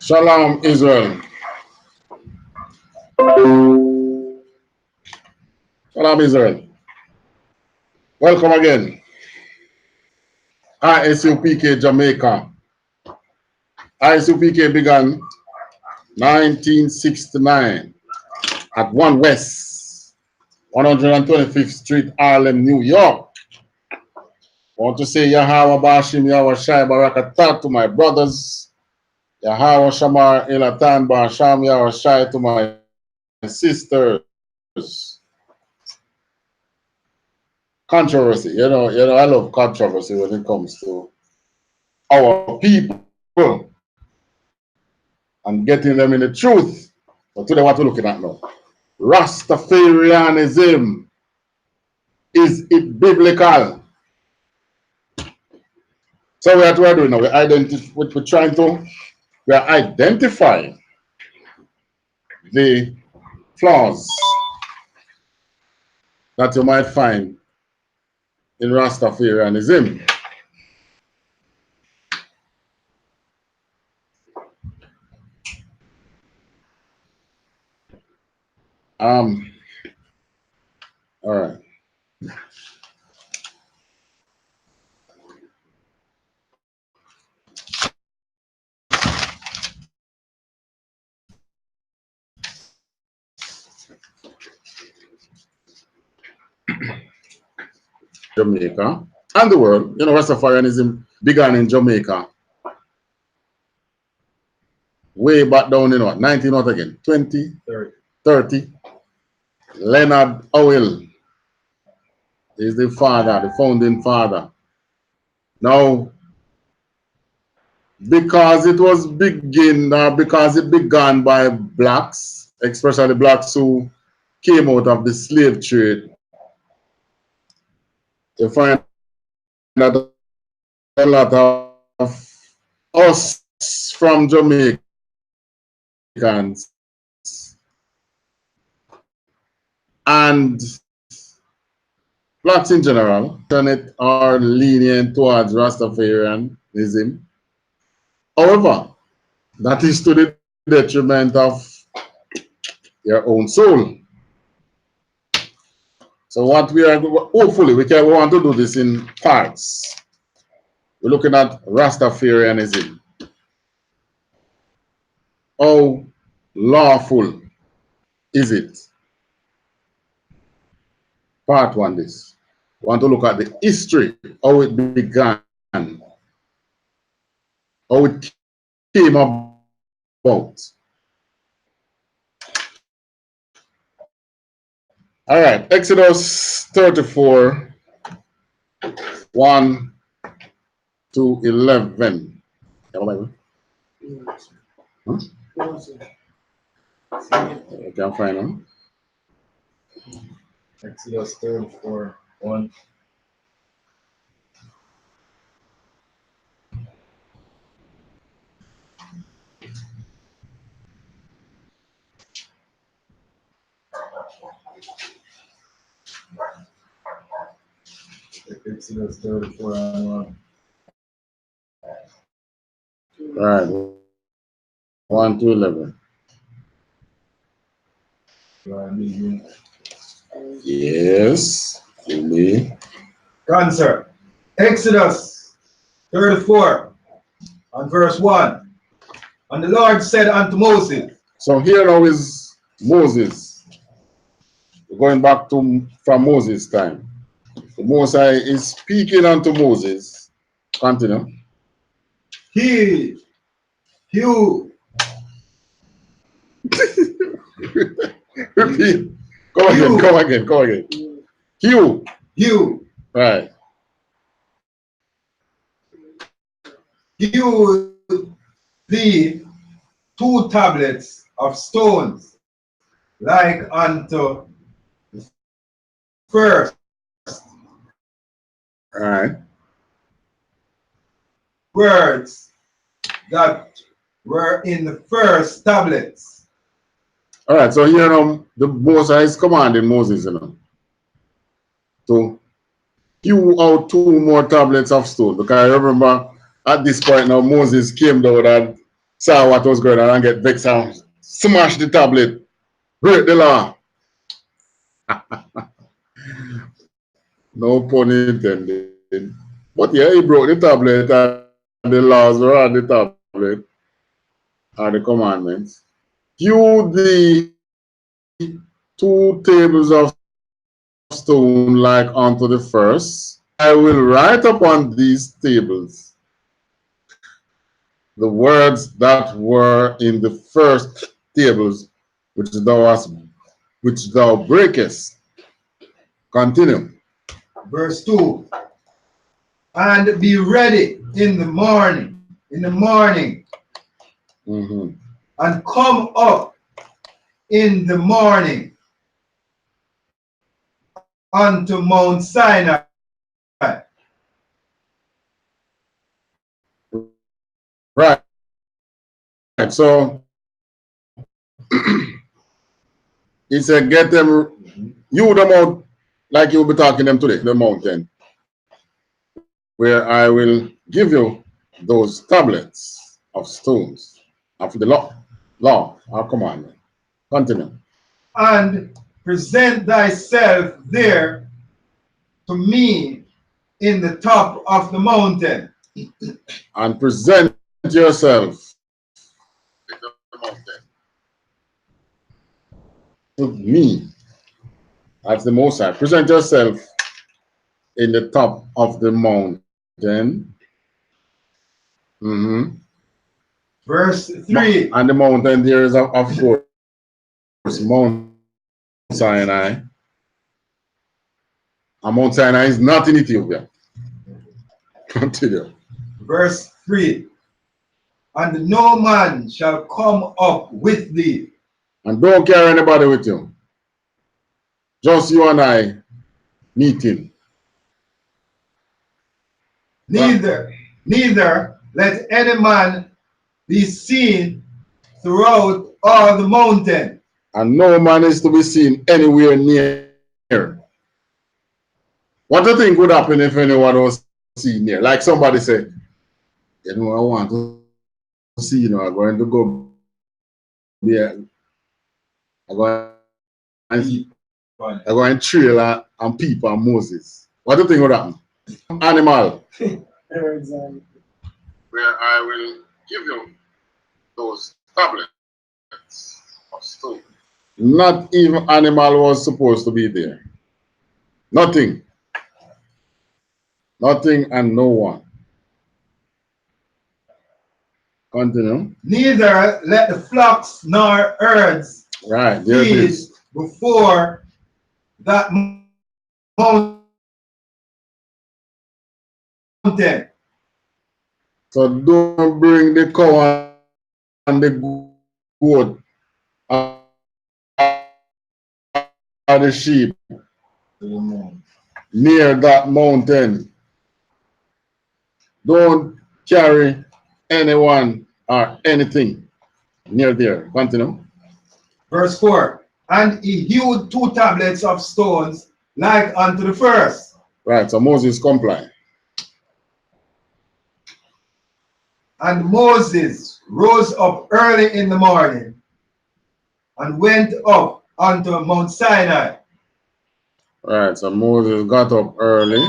Shalom, Israel. Shalom, Israel. Welcome again. I.S.U.P.K. Jamaica. I.S.U.P.K. began 1969 at 1 West, 125th Street, Harlem, New York. I want to say Yahweh Bashim Yahweh Shai Barakatah to my brothers. Yahweh Shamar Elatan Basham Yahweh Shai to my sisters. Controversy, you know, I love controversy when it comes to our people and getting them in the truth. So today what we're looking at now. Rastafarianism, is it biblical? So what we're doing now, we're identifying the flaws that you might find in Rastafarianism. All right. Jamaica and the world, you know, Rastafarianism began in Jamaica way back down in what, 19 what again? 20? 30. Leonard Howell is the father, the founding father. Now, because it began by blacks, especially blacks who came out of the slave trade, you find that a lot of us from Jamaicans and blacks in general are lenient towards Rastafarianism. However, that is to the detriment of your own soul. So what we are, hopefully we want to do this in parts. We're looking at Rastafarianism. How lawful is it? Part one this. We want to look at the history, how it began, how it came about. All right, Exodus 34, 1 to 11. Huh? I can't find them. Exodus 34, 1. Exodus 34 and 1. All right, 1 to 11. Yes, me. Answer. Exodus 34 and verse 1. And the Lord said unto Moses. So here now is Moses. We're going back to from Moses' time. The Most High is speaking unto Moses. Continue. You. Repeat. Go again. You. Right. You thee 2 tablets of stones, like unto the first. All right. Words that were in the first tablets. All right. So here the Most High is commanding Moses, to hew out 2 more tablets of stone. Because I remember at this point now Moses came down and saw what was going on and get vexed and smash the tablet, break the law. No pun intended. But yeah, he broke the tablet and the laws were on the tablet and the commandments. Hew the 2 tables of stone like unto the first. I will write upon these tables the words that were in the first tables which thou breakest. Continue. Verse 2. And be ready in the morning, and come up in the morning unto Mount Sinai. Right. So he said, get them, you them out like you'll be talking them today, the mountain, where I will give you those tablets of stones of the law, our commandment. Continue. And present thyself there to me in the top of the mountain. And present yourself to me as the Most High. Present yourself in the top of the mountain. Verse 3. And the mountain there is, of course, Mount Sinai. And Mount Sinai is not in Ethiopia. Continue. Verse 3. And no man shall come up with thee. And don't carry anybody with you. Just you and I meeting. Neither let any man be seen throughout all the mountain. And no man is to be seen anywhere near. What do you think would happen if anyone was seen near? Like somebody said, you know, I want to see, you know, I'm going to go there. I'm going to trail and peep on Moses. What do you think would happen? Animal. Where I will give you those tablets of stone. Not even animal was supposed to be there. Nothing. Nothing and no one. Continue. Neither let the flocks nor herds Right, there it is. Before that mountain. So don't bring the cow and the goat and the sheep near that mountain. Don't carry anyone or anything near there. Continue. Verse 4. And he hewed 2 tablets of stones like unto the first. Right, so Moses complied. And Moses rose up early in the morning and went up unto Mount Sinai. Right, so Moses got up early,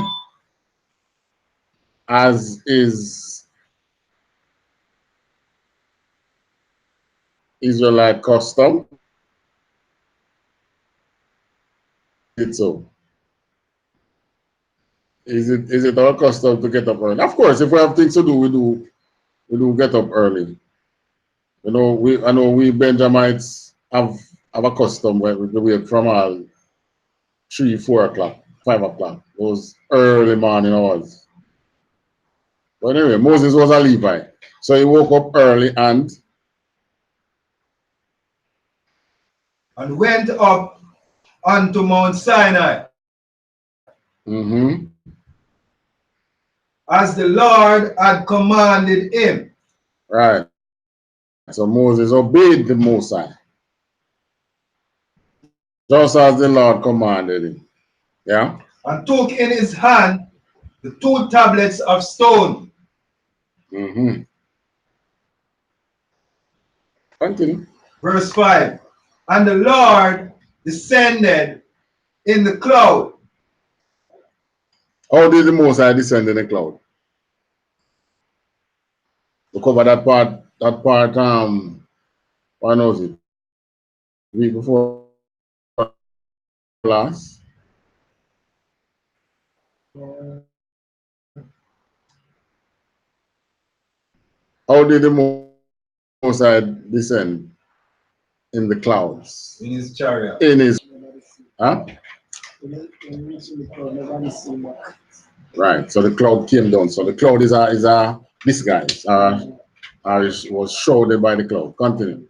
as is Israelite custom. So is it our custom to get up early? Of course, if we have things to do, we do get up early. You know, I know we Benjamites have a custom where we wake from 3, 4 o'clock, 5 o'clock, those early morning hours. But anyway, Moses was a Levite, so he woke up early and went up unto Mount Sinai. As the Lord had commanded him. Right. So Moses obeyed the Most High, just as the Lord commanded him. Yeah. And took in his hand the 2 tablets of stone. Continue. Verse 5. And the Lord descended in the cloud. How did the Most High descend in the cloud? To cover that part, what knows it? Week before last. How did the Most High descend in the clouds? In his chariot. In his, huh? Right. So the cloud came down. So the cloud is a disguise. It was shrouded by the cloud. Continue.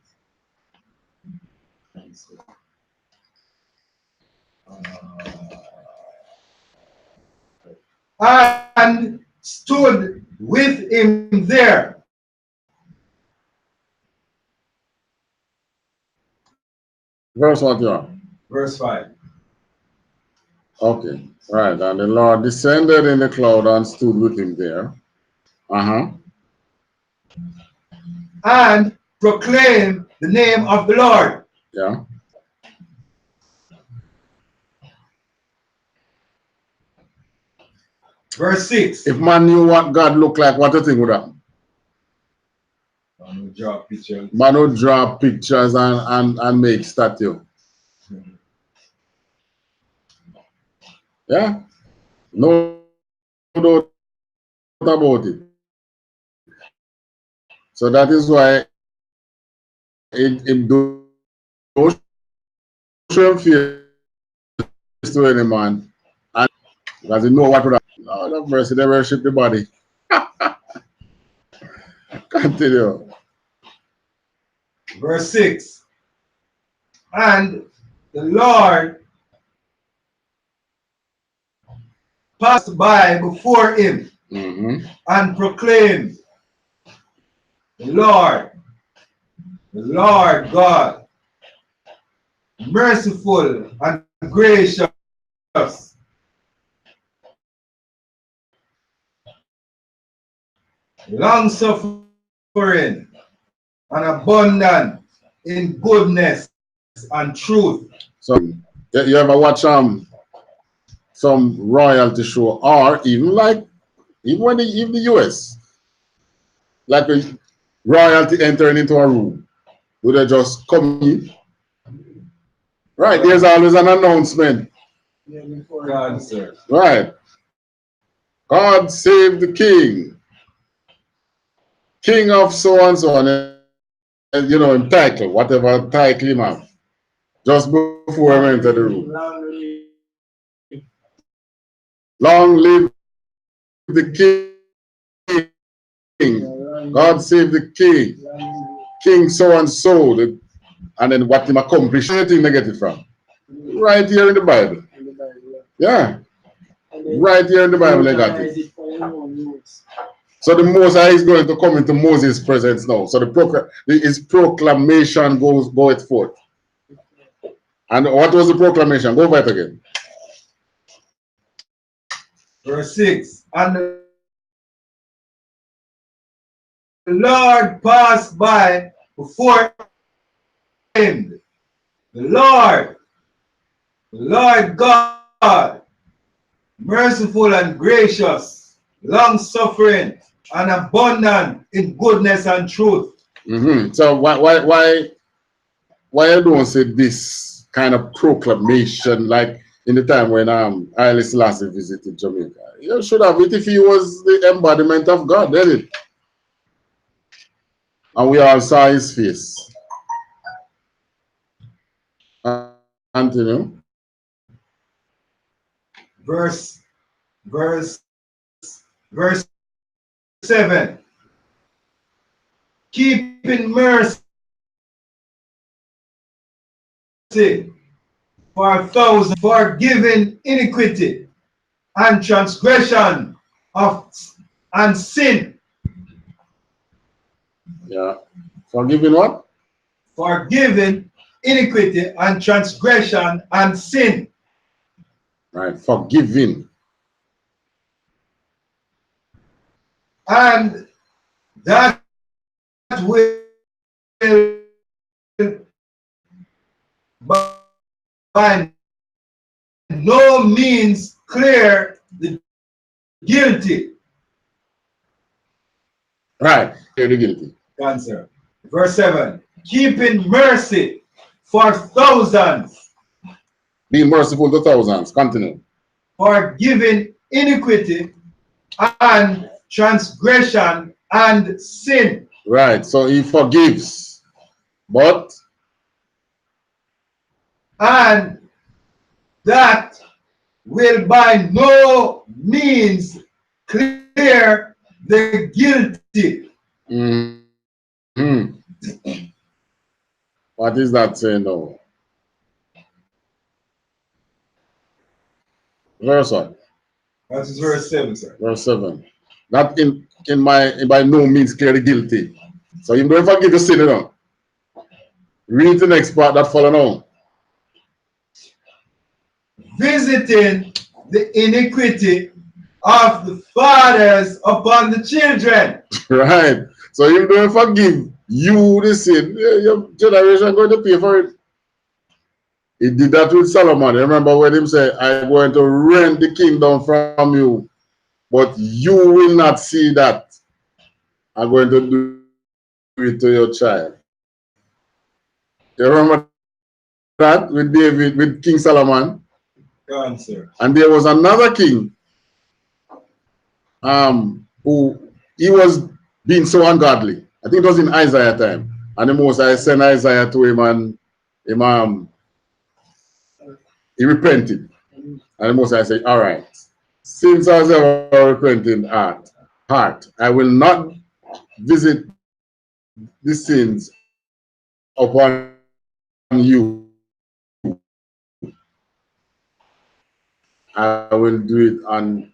And stood with him there. Verse what you are? Verse 5. Okay. Right. And the Lord descended in the cloud and stood with him there. And proclaimed the name of the Lord. Yeah. Verse 6. If man knew what God looked like, what do you think would happen? Man would draw pictures. Man would draw pictures and make statue. Yeah. No doubt about it. So that is why it don't show fear to any man. And because you know what would happen. Lord have mercy, they worship the body. Continue. Verse 6. And the Lord passed by before him and proclaimed, the Lord God, merciful and gracious, long-suffering and abundant in goodness and truth. So you ever watch some royalty show, or even like even the US, like a royalty entering into a room, do they just come in? Right, there's always an announcement. God, sir. Right. God save the king. King of so and so, and you know, in title, whatever title him have. Just before I enter the room. Long live the king. God save the king. King so and so. And then what him accomplish, anything they get it from. Right here in the Bible. Yeah. Right here in the Bible they got it. So the Most High is going to come into Moses' presence now. So his proclamation goeth forth. And what was the proclamation? Go over it again. Verse 6. And the Lord passed by before him. The Lord God, merciful and gracious, long-suffering and abundant in goodness and truth. So why you don't say this kind of proclamation like in the time when I.S.U.P.K visited Jamaica? You should have it if he was the embodiment of God, didn't it? And we all saw his face. Continue. Verse 7. Keeping mercy for 1,000, forgiving iniquity and transgression and sin. Yeah. Forgiving what? Forgiving iniquity and transgression and sin. Right. Forgiving. And that will by no means clear the guilty. Right, clear the guilty. Answer. Verse 7. Keeping mercy for thousands. Being merciful to thousands. Continue. Forgiving iniquity and transgression and sin. Right, so he forgives, but And that will by no means clear the guilty. What is that saying now? Verse what? That is verse 7, sir. Verse 7. That by no means clear the guilty. So you don't forgive the sin, you know. Read the next part that follow now. Visiting the iniquity of the fathers upon the children. Right. So you don't forgive you the sin, your generation going to pay for it. He did that with Solomon. Remember when him said, I'm going to rent the kingdom from you, but you will not see that. I'm going to do it to your child. You remember that with David, with King Solomon? Answer. And there was another king who he was being so ungodly. I think it was in Isaiah time. And the Most High sent Isaiah to him and he repented. And the Most High said, all right, since I was ever a repentant heart, I will not visit the sins upon you. I will do it on,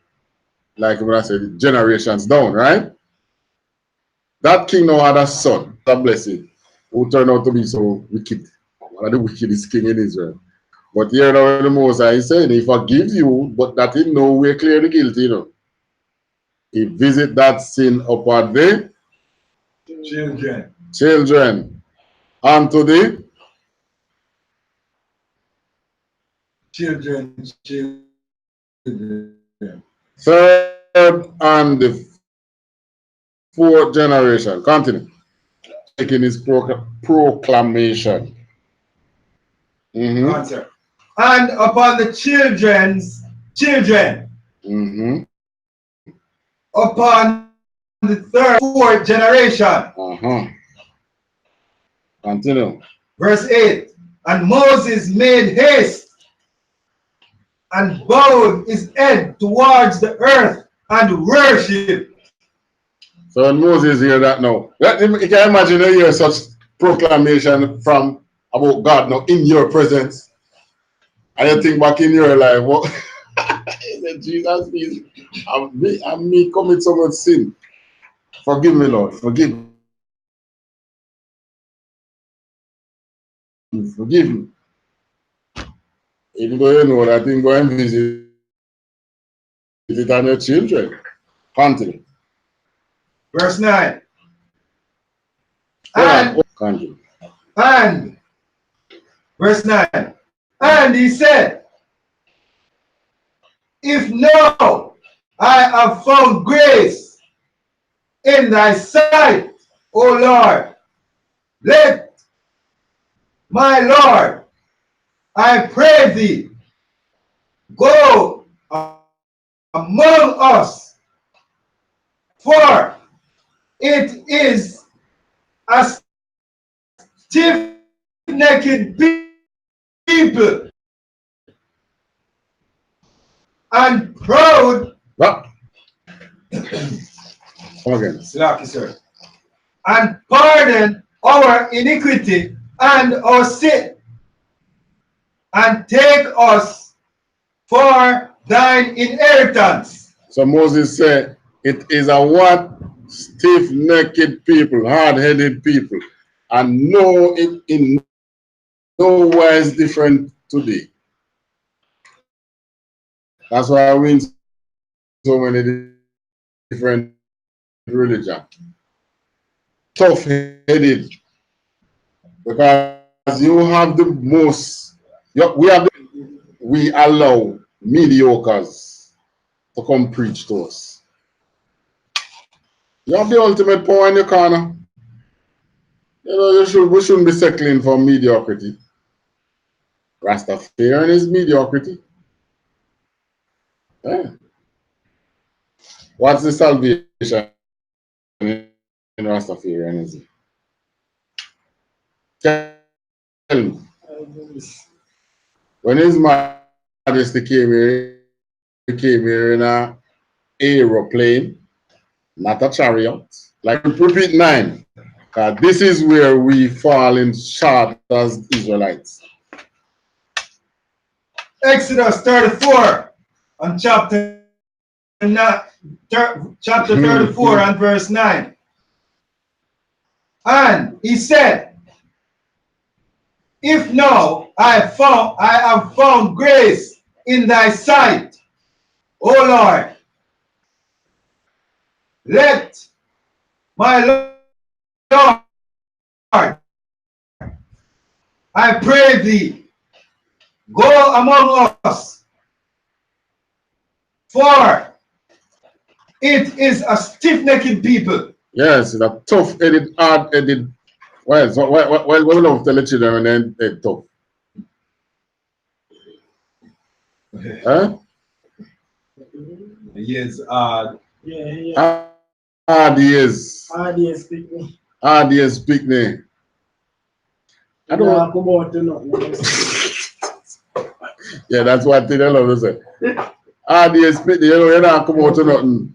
like when I said, generations down, right? That king now had a son, God bless him, who turned out to be so wicked. One of the wickedest king in Israel. But here now the Most High said, he forgives you, but that in no way clear the guilty, you know. He visit that sin upon the children. Unto the children. third and the fourth generation. Continue. Taking his proclamation. Answer. And upon the children's children. Upon the third, fourth generation. Continue. Verse 8. And Moses made haste and bowed his head towards the earth and worshiped. So when Moses hear that now, you can imagine you hear such proclamation from about God now in your presence. And you think back in your life, what? Jesus, I'm me commit so much sin. Forgive me, Lord. Forgive me. Forgive me. Even though you know that thing, go and visit it on your children. Continue. Verse 9. And verse 9. And he said, if now I have found grace in thy sight, O Lord, let my Lord, I pray thee, go among us, for it is a stiff-necked people and proud. What? Okay. Slacky, sir. And pardon our iniquity and our sin, and take us for thine inheritance. So Moses said, it is a what? Stiff-necked people, hard-headed people, and no, it in no wise different today. That's why we in so many different religions. Tough-headed, because you have the most. We have we allow mediocres to come preach to us. You have the ultimate power in your corner. You know, we shouldn't be settling for mediocrity. Rastafarian is mediocrity. Yeah. What's the salvation in Rastafarianism? Tell me. When His Majesty came here, he came here in an aeroplane, not a chariot. Like repeat 9, because this is where we fall in short as Israelites. Exodus 34 and chapter 34 and verse 9. And he said, if now I have found grace in thy sight, O Lord, let my Lord, I pray thee, go among us, for it is a stiff-necked people. Yes, it's a tough-headed, hard-headed. Well, we love to tell the children when they're tough. Huh? Yes, hard. Yeah. Hard years. Hard years picnic. I don't come out to nothing. Yeah, that's what I love to say. Hard years picnic, you know, you're not come out to nothing.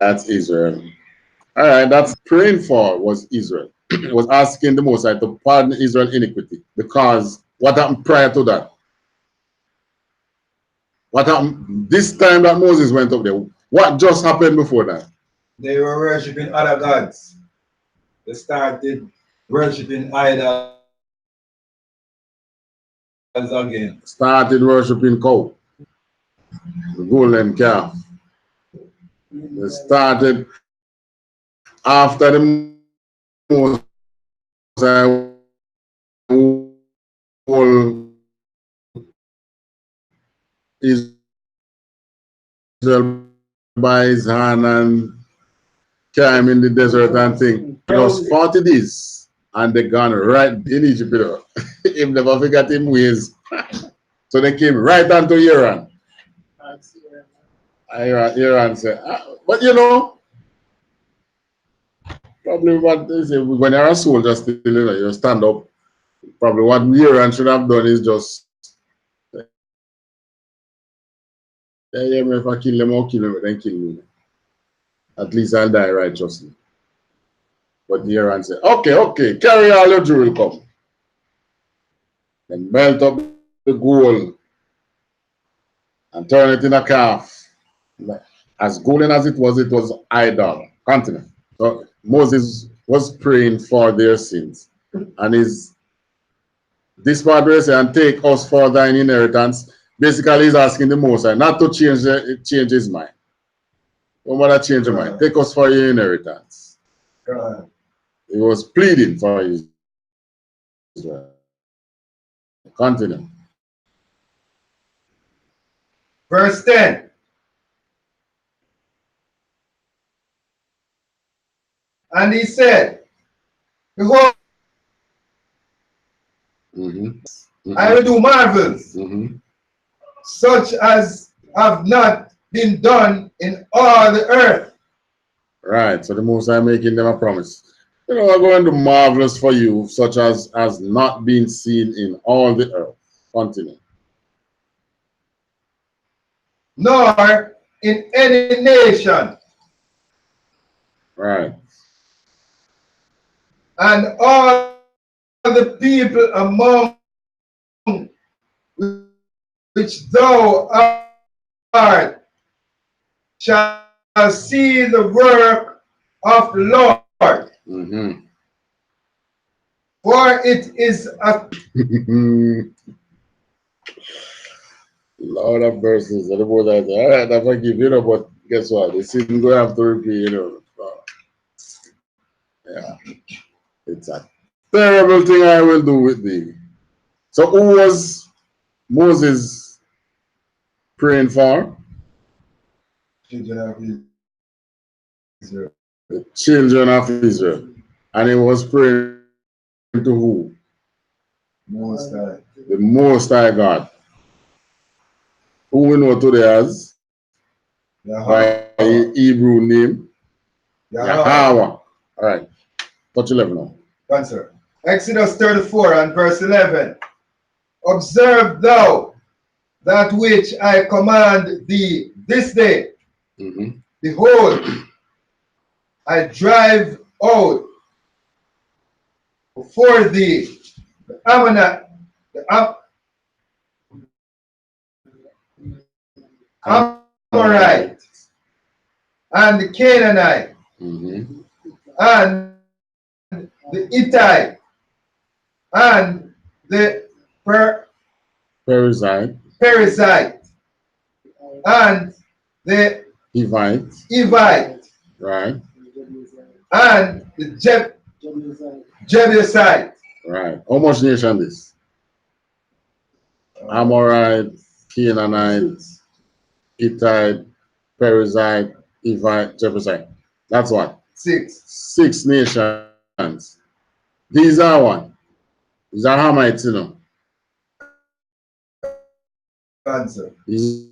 That's Israel. All right, that's praying for was Israel. It was asking the Most High to pardon Israel's iniquity, because what happened prior to that? What happened this time that Moses went up there? What just happened before that? They were worshiping other gods. They started worshiping idols again. Started worshiping cow, the golden calf. They started after the Most High whole Israel by his hand and came in the desert and thing. Just 40 days and they gone right in Egypt. You know. Him never forgot him ways. So they came right onto Iran. Iran said, but you know, probably what they say, when you're a soldier still, you know, you stand up. Probably what Iran should have done is just, yeah, if I kill them or kill them, then kill me. At least I'll die righteously. But the Iran said, okay, carry all your jewelry, come. Then melt up the gold and turn it in a calf. As golden as it was idol, continent. So Moses was praying for their sins. And this part where he said, and take us for thine inheritance, basically he's asking the Most High not to change his mind. Don't bother change your mind. Take us for your inheritance. He was pleading for Israel. Continue. Verse 10. And he said, behold, I will do marvels, such as have not been done in all the earth. Right, so the Most High making them a promise. You know, I'm going to do marvelous for you, such as has not been seen in all the earth. Continue. Nor in any nation. Right. And all the people among which thou art shall see the work of the Lord. For it is a Lord of mercies. All right, I forgive you, know, but guess what? The sin going to have to repeat, you know. Yeah. It's a terrible thing I will do with thee. So who was Moses praying for? Children of Israel. The children of Israel. And he was praying to who? Most High. The Most High God. Who we know today as? By Hebrew name? Yahweh. All right. Touch 11 now. Answer. Exodus 34 and verse 11. Observe thou that which I command thee this day. Behold, I drive out before thee the Ammonite, Amorite, and the Canaanite, and the Hittite, and the Perizzite, and the Hivite, right, and the Jebusite. Right. How much nation this? Amorite, Canaanite, Hittite, Perizzite, Hivite, Jebusite. That's what? 6. 6 nations. These are what? These are Hamites, you know. Answer. These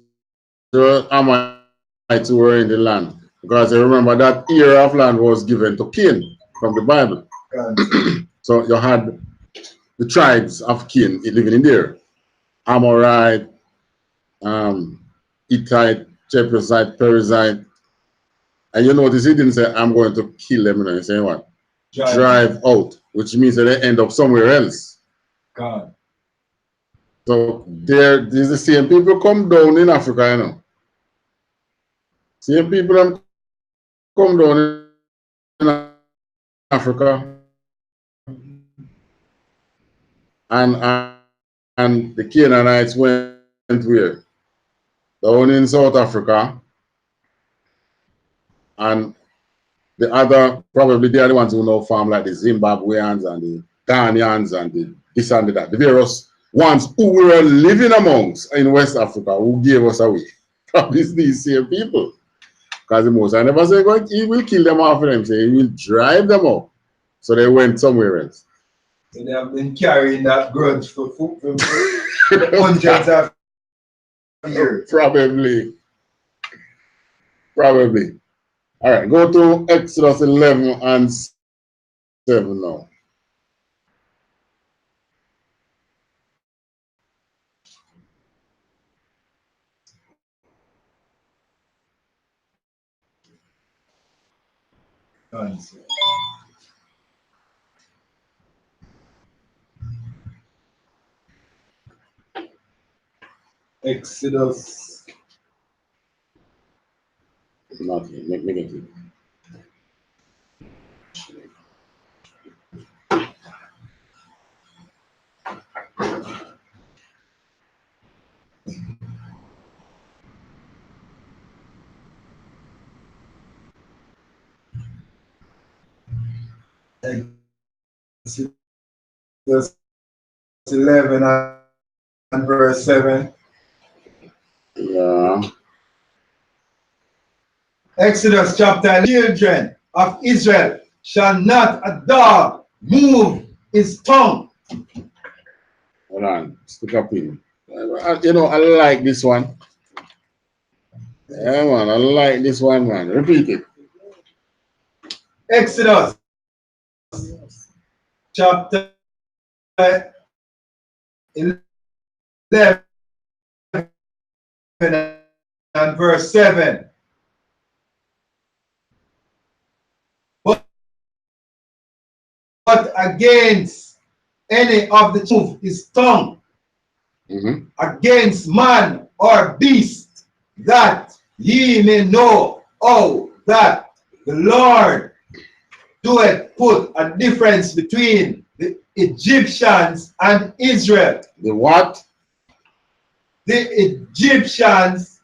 are Hamites who were in the land. Because you remember that era of land was given to Cain from the Bible. So you had the tribes of Cain living in there. Amorite, Hittite, Jebusite, Perizzite. And you notice he didn't say, I'm going to kill them. He said what? Drive out, which means that they end up somewhere else. God. So there's the same people come down in Africa, you know. Same people come down in Africa. And the Canaanites went where? Down in South Africa. And the other, probably they are the ones who know farm, like the Zimbabweans and the Ghanaians and the this and that. The various ones who were living amongst in West Africa who gave us away. Probably these same people. Because the Most High never said he will kill them off of them, say he will drive them out. So they went somewhere else. So they have been carrying that grudge for hundreds of years. Probably. All right, go to Exodus 11 and 7 now. Answer. Exodus. Nothing, negative. Exodus 11 and verse 7. Yeah. Exodus chapter 11. Children of Israel shall not a dog move his tongue. Hold on, stick up in. You know, I like this one. Yeah, man, I like this one, man. Repeat it. Exodus chapter 11 and verse 7. But against any of the move his tongue against man or beast, that ye may know how that the Lord doeth put a difference between the Egyptians and Israel. The what? The Egyptians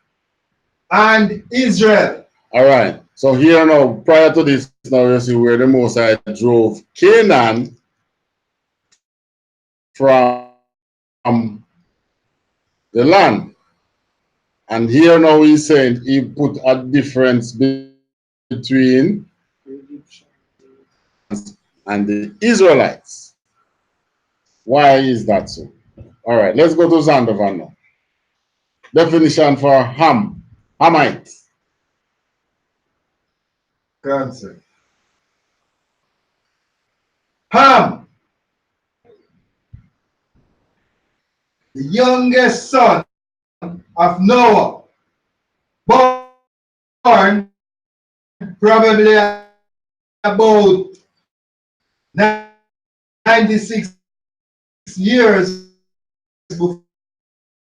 and Israel. All right. So here now, prior to this, now you see where the Mosai drove Canaan from the land. And here now he's saying he put a difference between and the Israelites. Why is that so? All right, let's go to Zandovan now. Definition for Hamite. Answer. Ham, the youngest son of Noah, born probably about 96 years before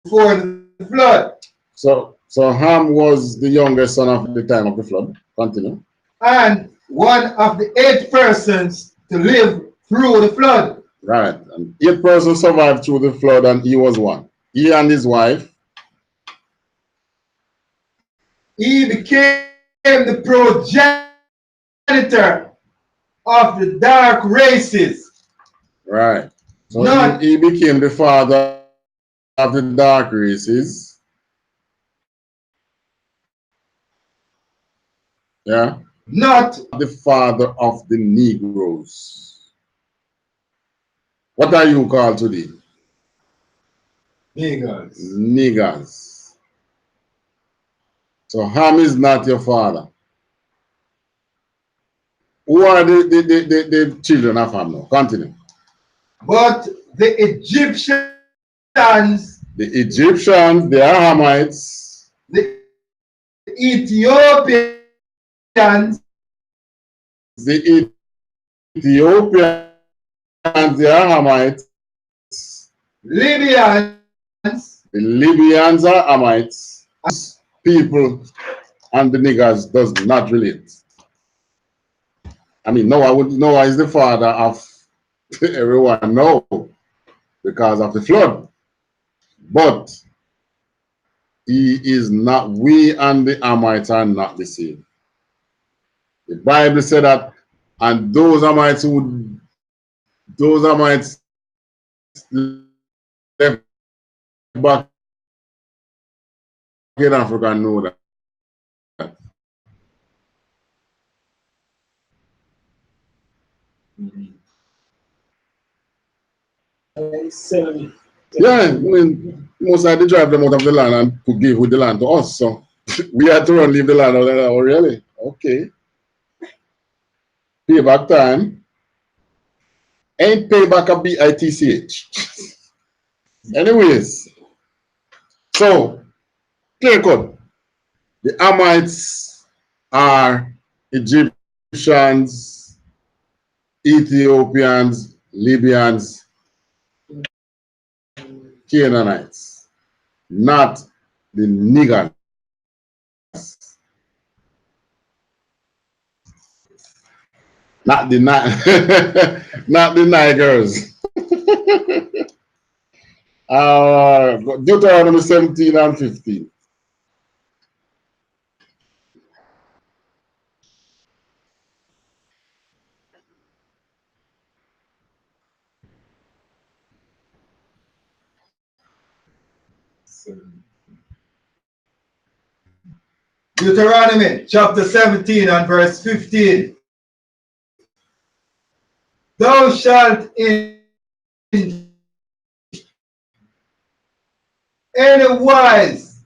the flood. So Ham was the youngest son of the time of the flood. Continue. And one of the 8 persons to live through the flood. Right. And 8 persons survived through the flood, and he was one. He and his wife. He became the progenitor of the dark races. Right. So he became the father of the dark races. Yeah. Not the father of the Negroes. What are you called today? niggers. Niggers. So Ham is not your father. Who are the children of Ham now? Continue. But the Egyptians, The Egyptians, the Hamites, the Ethiopians, the Ethiopians, the Hamites, Libyans, the Libyans are Hamites. People and the niggers does not relate. I mean, Noah is the father of everyone now because of the flood. But he is not, we and the Hamites are not the same. The Bible said that, and those Hamites left back in Africa know that. Yeah, I mean, most of they drive them out of the land and to give with the land to us. So we had to run leave the land. Oh, really? Okay. Payback time. Ain't payback a BITCH. Anyways, so clear cut. The Hamites are Egyptians, Ethiopians, Libyans, Canaanites, not the niggers. Not the not the niggers. Deuteronomy 17 and 15. Deuteronomy chapter 17 and verse 15. Thou shalt in any wise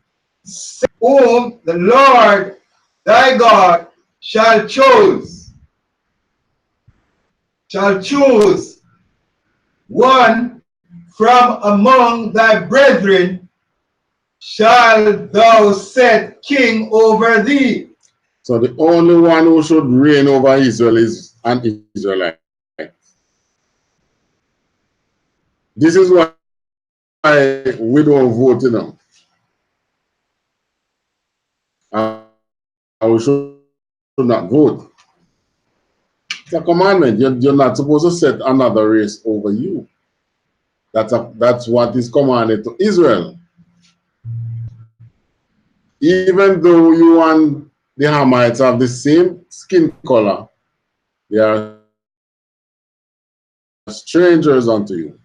whom the Lord thy God shall choose one from among thy brethren shall thou set king over thee. So the only one who should reign over Israel is an Israelite. This is why we don't vote, you know. We should not vote. It's a commandment. You're not supposed to set another race over you. That's what is commanded to Israel. even though you and the Hamites have the same skin color, they are strangers unto you.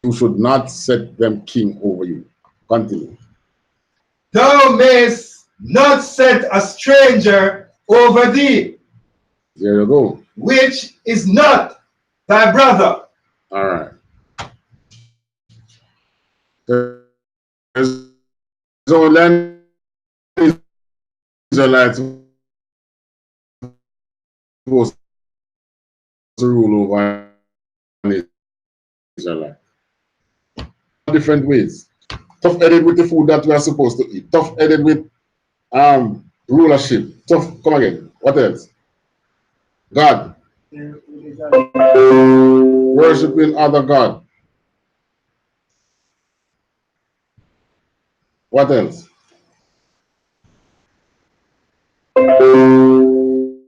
You should not set them king over you. Continue. Thou mayest not set a stranger over thee. There you go. Which is not thy brother. All right. There's only an Israelite supposed to rule over an Israelite. Different ways. Tough-headed with the food that we are supposed to eat. Tough-headed with rulership. Tough. Come again. What else? God. Worshipping other God. What else? Oh,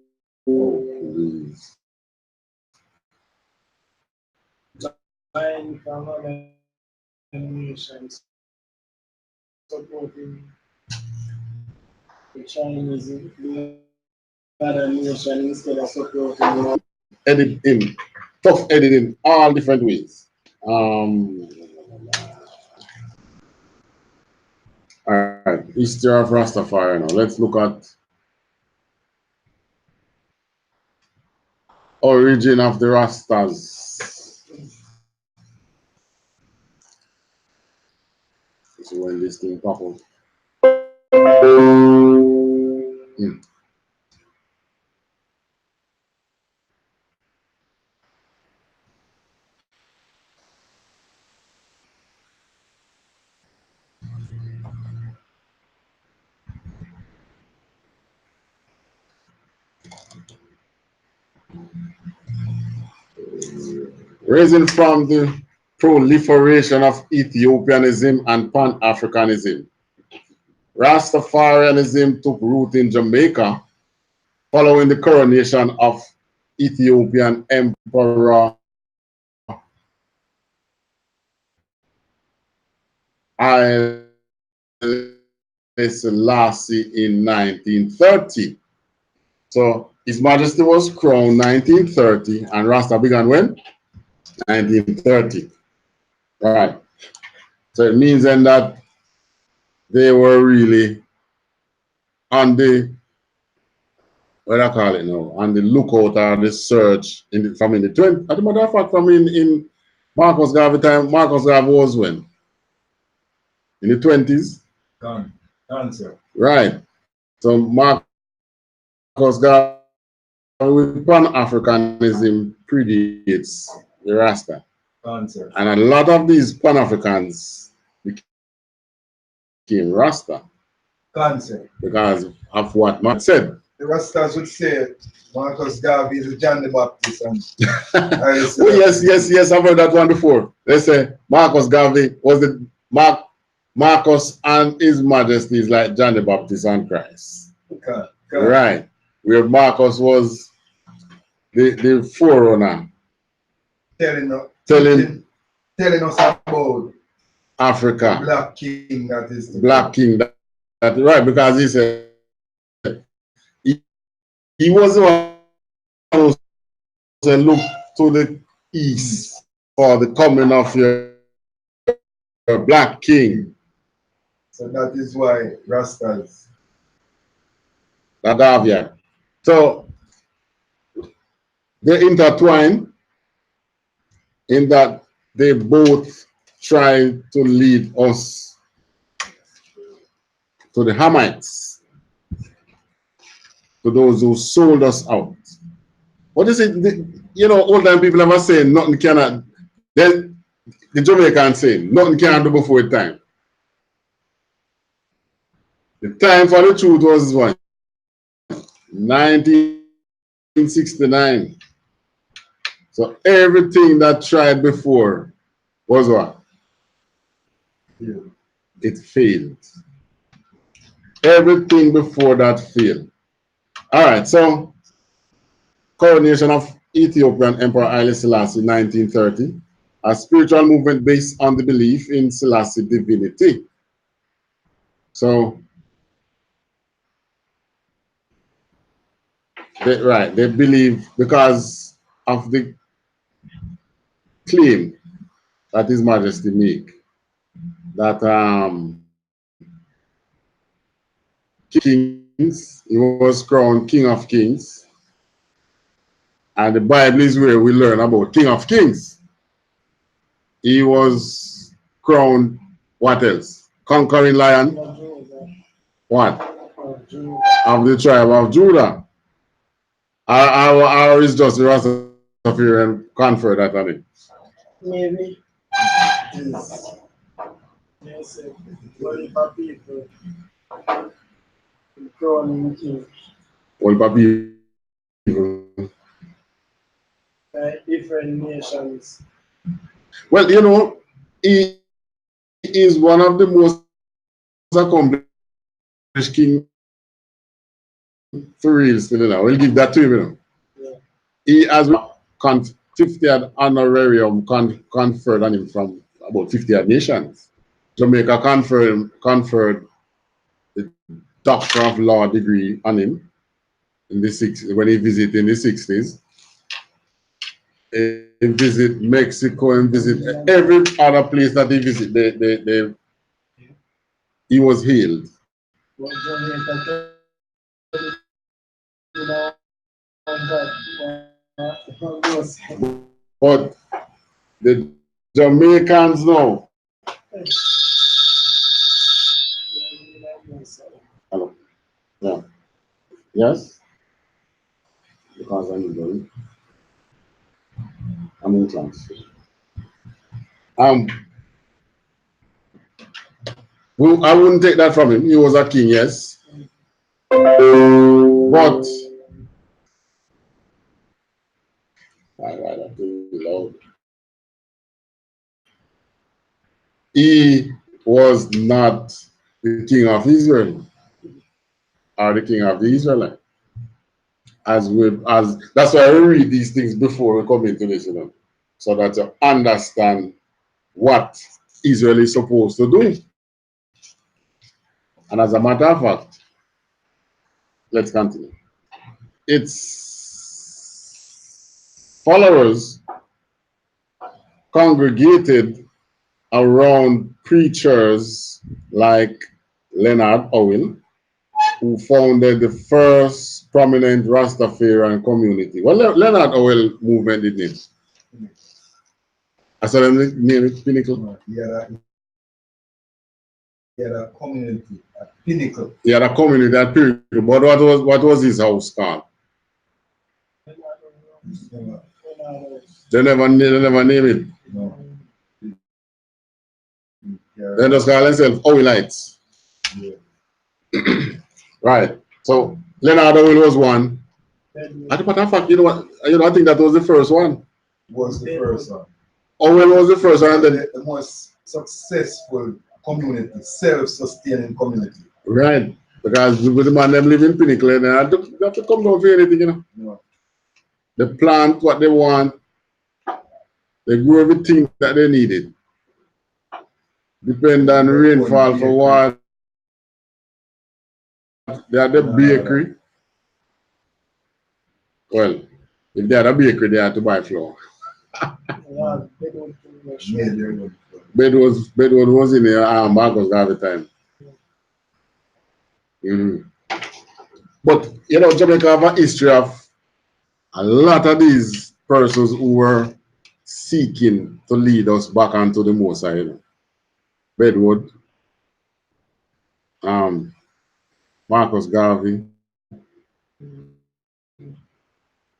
please. Supporting the Chinese other nation instead of supporting Edit in, tough editing, all different ways. All right, history of Rastafari now. Let's look at origin of the Rastas. This is when this thing pop up. Raising from the proliferation of Ethiopianism and Pan-Africanism, Rastafarianism took root in Jamaica following the coronation of Ethiopian Emperor I.S.U.P.K in 1930. So His Majesty was crowned 1930 and Rasta began when? 1930. Right. So it means then that they were really on the, what do I call it now, on the lookout or the search from in the 20s. As a matter of fact, from in Marcus Garvey time, Marcus Garvey was when? In the 20s? Answer. Right. So Marcus Garvey with Pan-Africanism predates the Rasta. Answer. And a lot of these Pan-Africans became Rasta. Answer. Because of what Mark said. The Rastas would say Marcus Garvey is John the Baptist. And oh, yes, I've heard that one before. They say Marcus Garvey was the Marcus and His Majesty is like John the Baptist and Christ. Okay. Right. Where Marcus was the forerunner. Telling us about Africa. The Black King that is the Black King. That right, because he said he was the one who said, look to the east for the coming of your Black King. So that is why Rastas. Ladavia. So they intertwine in that they both try to lead us to the Hamites, to those who sold us out. What is it? You know, old time people ever say nothing cannot. Then the Jamaican say nothing can do before time. The time for the truth was what? 1969. So everything that tried before was what? Yeah. It failed. Everything before that failed. All right, so coronation of Ethiopian Emperor Haile Selassie 1930, a spiritual movement based on the belief in Selassie divinity. So, they believe because of the claim that His Majesty make that kings, he was crowned King of Kings, and the Bible is where we learn about King of Kings. He was crowned what else? Conquering Lion. What? Of the tribe of Judah. Or is just the Rastafarian confer that on it? Maybe. Yes, only for people. Crowning king. All for people. Different nations. Well, you know, he is one of the most accomplished king for real still now. We'll give that to him, you know. Yeah. He has 50th honorarium conferred on him from about 50 nations. Jamaica conferred the Doctor of Law degree on him in the when he visited in the 60s. He visit Mexico and visit every other place that he visit. He was healed. But the Jamaicans now. Hello. Yeah. Yes? Because I'm going. I'm in class. Well, I wouldn't take that from him. He was a king, yes. But he was not the king of Israel or the king of the Israelite. As that's why we read these things before we come into this, you know, so that you understand what Israel is supposed to do. And as a matter of fact, let's continue. Its followers congregated around preachers like Leonard Owen, who founded the first prominent Rastafarian community. Well, Leonard Owen movement did it. I saw them name it Pinnacle. He had a community at Pinnacle. He had a community at Pinnacle. But what was his house called? They never name it. No. They just call themselves Owenites. Yeah. Right. So Leonard Owen was one. As a matter of fact, you know what? I think that was the first one. Was the first one. Owen was the first one, and then the most successful community, self-sustaining community. Right. Because with the man them live in Pinnacle, and they have to come down for anything, you know. No. They plant what they want. They grow everything that they needed. Depend on rainfall for what. They had the bakery. Well, if they had a bakery, they had to buy flour. Bedwood was in the Marcus Garvey time. But, you know, Jamaica have a history of a lot of these persons who were seeking to lead us back onto the Most High. You know. Bedwood, Marcus Garvey,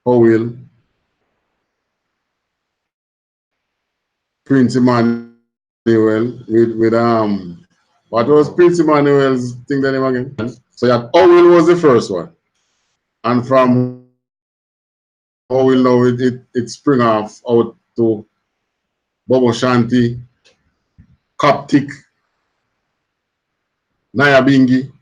Howell, Prince Emmanuel, with what was Prince Emmanuel's thing that name again? So yeah, Howell was the first one. And from Howell now it spring off out to Bobo Shanti, Coptic, Nyabingi,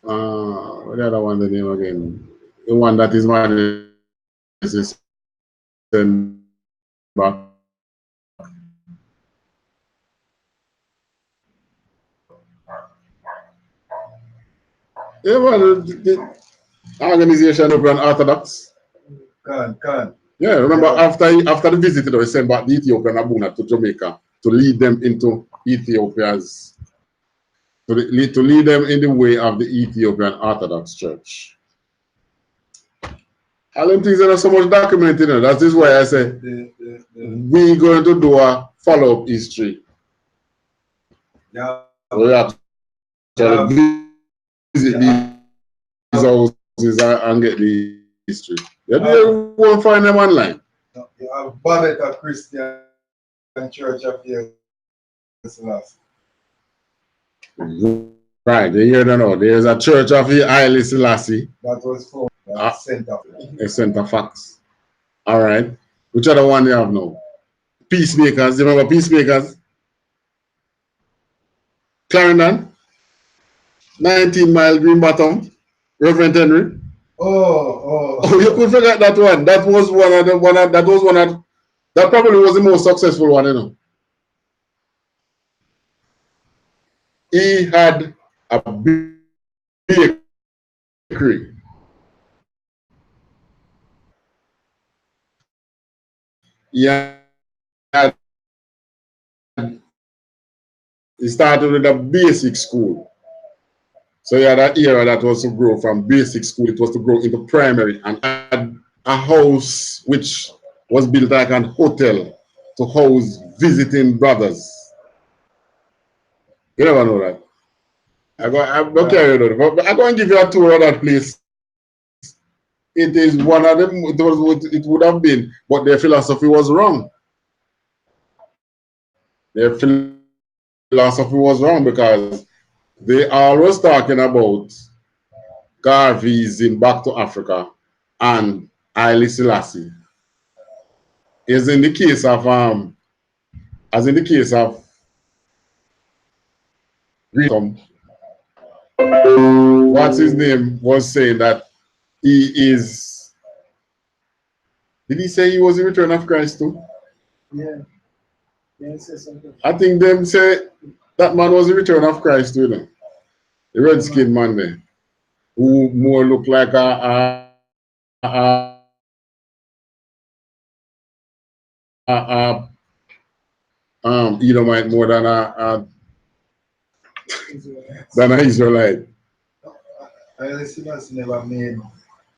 what the other one the name again? The one that is my send back. Yeah, man, the organization Ethiopian Orthodox. Can. Yeah, remember Yeah. after the visit, they sent back the Ethiopian Abuna to Jamaica to lead them into Ethiopia's, to lead them in the way of the Ethiopian Orthodox Church. All them things are so much documented. That is why I say we're going to do a follow-up history. Yeah. We have to visit these houses and get the history. You won't find them online. You have Babetta Christian Church of I.S.U.P.K. Right, you hear that now. There's a church of the I.S.U.P.K. That was from Center. A Center Facts. All right. Which other one they have now? Peacemakers. Do you remember Peacemakers? Clarendon. 19 Mile Green Bottom. Reverend Henry. Oh, you could forget that one. That was that probably was the most successful one, you know. He had a bakery. He started with a basic school. So you had an era that was to grow from basic school, it was to grow into primary, and had a house which was built like an hotel to house visiting brothers. You never know that. I'm not carrying on, but I'm going to give you a tour of that place. It is one of them, it would have been, but their philosophy was wrong. Their philosophy was wrong because they always talking about Garveyism back to Africa and Haile Selassie. As in the case of what's his name was saying that he is. Did he say he was the return of Christ too? Yeah. I think them say that man was the return of Christ too, you know? The red skinned man there, who more looked like a Edomite more than an Israelite. I.S.U.P.K. never made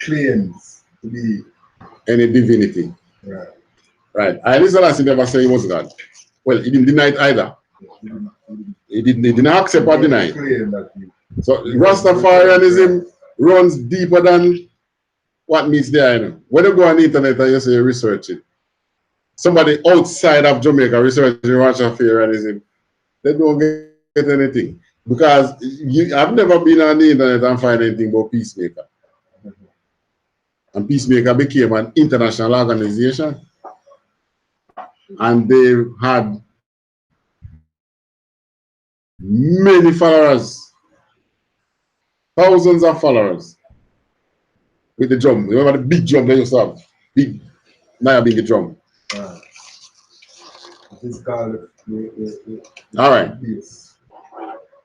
claims to be any divinity. right. Right. Haile Selassie never said he was God. Well, he didn't deny it either. He didn't accept or deny it. So Rastafarianism runs deeper than what meets there. You know. When you go on the internet and you say you research it, somebody outside of Jamaica researching Rastafarianism, they don't get anything. Because I've never been on the internet and find anything about Peacemaker. And Peacemaker became an international organization. And they had many followers, thousands of followers with the drum. Remember the big drum they used to have? Big, big drum. It's called all right.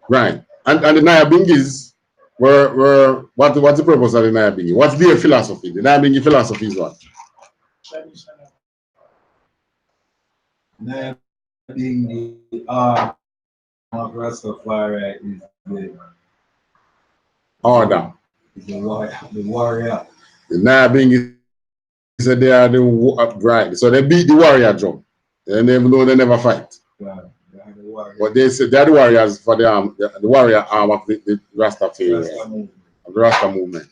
Right. And the Nyabingis were what's the purpose of the Nyabingi? What's their philosophy? The Nyabingi philosophy is what? Nyabingi of Rastafari is the order. The warrior. The Nyabingi said they are the right. So they beat the warrior drum. And they know they never fight. Yeah. But they said they're the warriors for the warrior arm of the Rastafari, of the Rasta movement.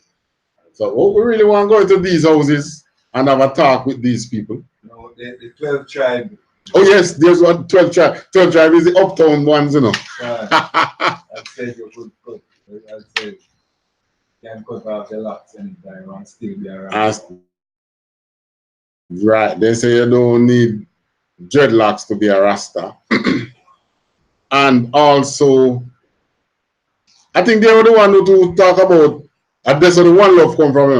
So what we really want to go into these houses and have a talk with these people. No, the 12 tribe. Oh yes, there's one 12 tribe. 12 tribe is the uptown ones, you know. I said you could cut. I said you can cut off the locks anytime and still be around. Right. They say you don't need dreadlocks to be a Rasta. And also, I think they were the one who talk about, and that's where the one love come from, you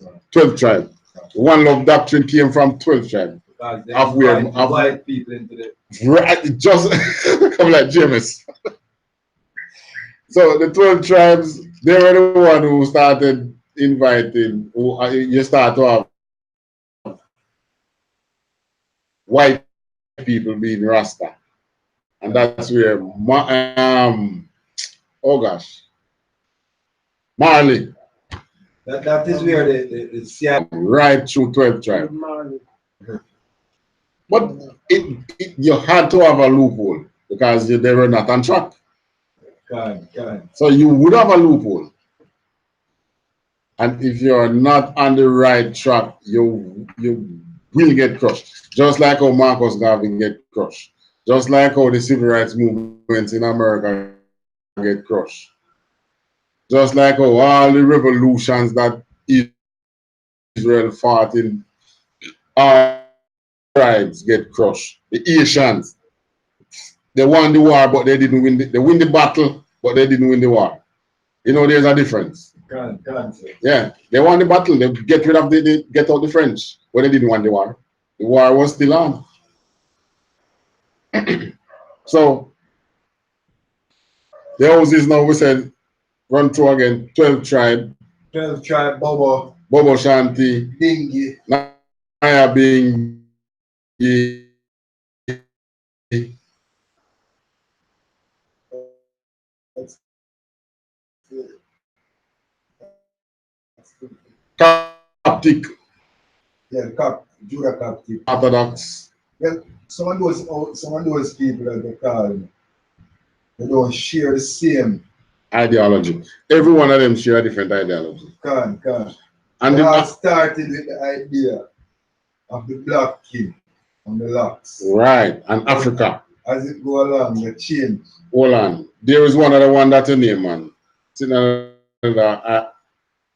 know? 12 tribe. One love doctrine came from 12 tribe. Of white people into the right, just come like James. So the 12 tribes, they were the one who started inviting, you start to have white people being Rasta. And that's where, oh gosh, Marley. That is where the Right through 12 tribes. Marley. But you had to have a loophole because they were not on track. So you would have a loophole. And if you're not on the right track, you will get crushed. Just like how Marcus Garvey get crushed. Just like how the civil rights movements in America get crushed. Just like how all the revolutions that Israel fought in, all tribes get crushed. The Asians, they won the war, but they didn't win. They win the battle, but they didn't win the war. You know, there's a difference. Yeah, they won the battle. They get rid of they get out the French, but they didn't win the war. The war was still on. So the houses now, we said, run through again. 12 tribe. 12 tribe, Bobo. Bobo Shanti. Bingi. Naya Bingi. Coptic. Yeah, Judah Coptic. Orthodox. Well, some of those people that they call them, they don't share the same ideology. Every one of them share a different ideology. Can. And they all started with the idea of the black king and the locks. Right, and Africa. As it go along, they change. Hold on. There is one other one that you name, man. It's in the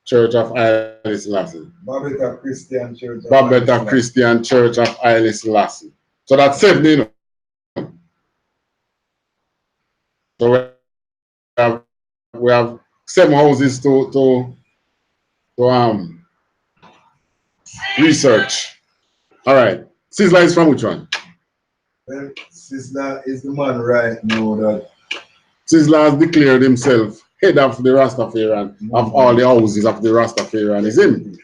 Church of I.S.U.P.K. Babetta Christian Church. Babetta Christian Church of I.S.U.P.K. So that's 7, you know. So we have 7 houses to research. All right. Sizzla is from which one? Well, Sizzla is the man right now that Sizzla has declared himself head of the Rastafarian, of all the houses of the Rastafarianism.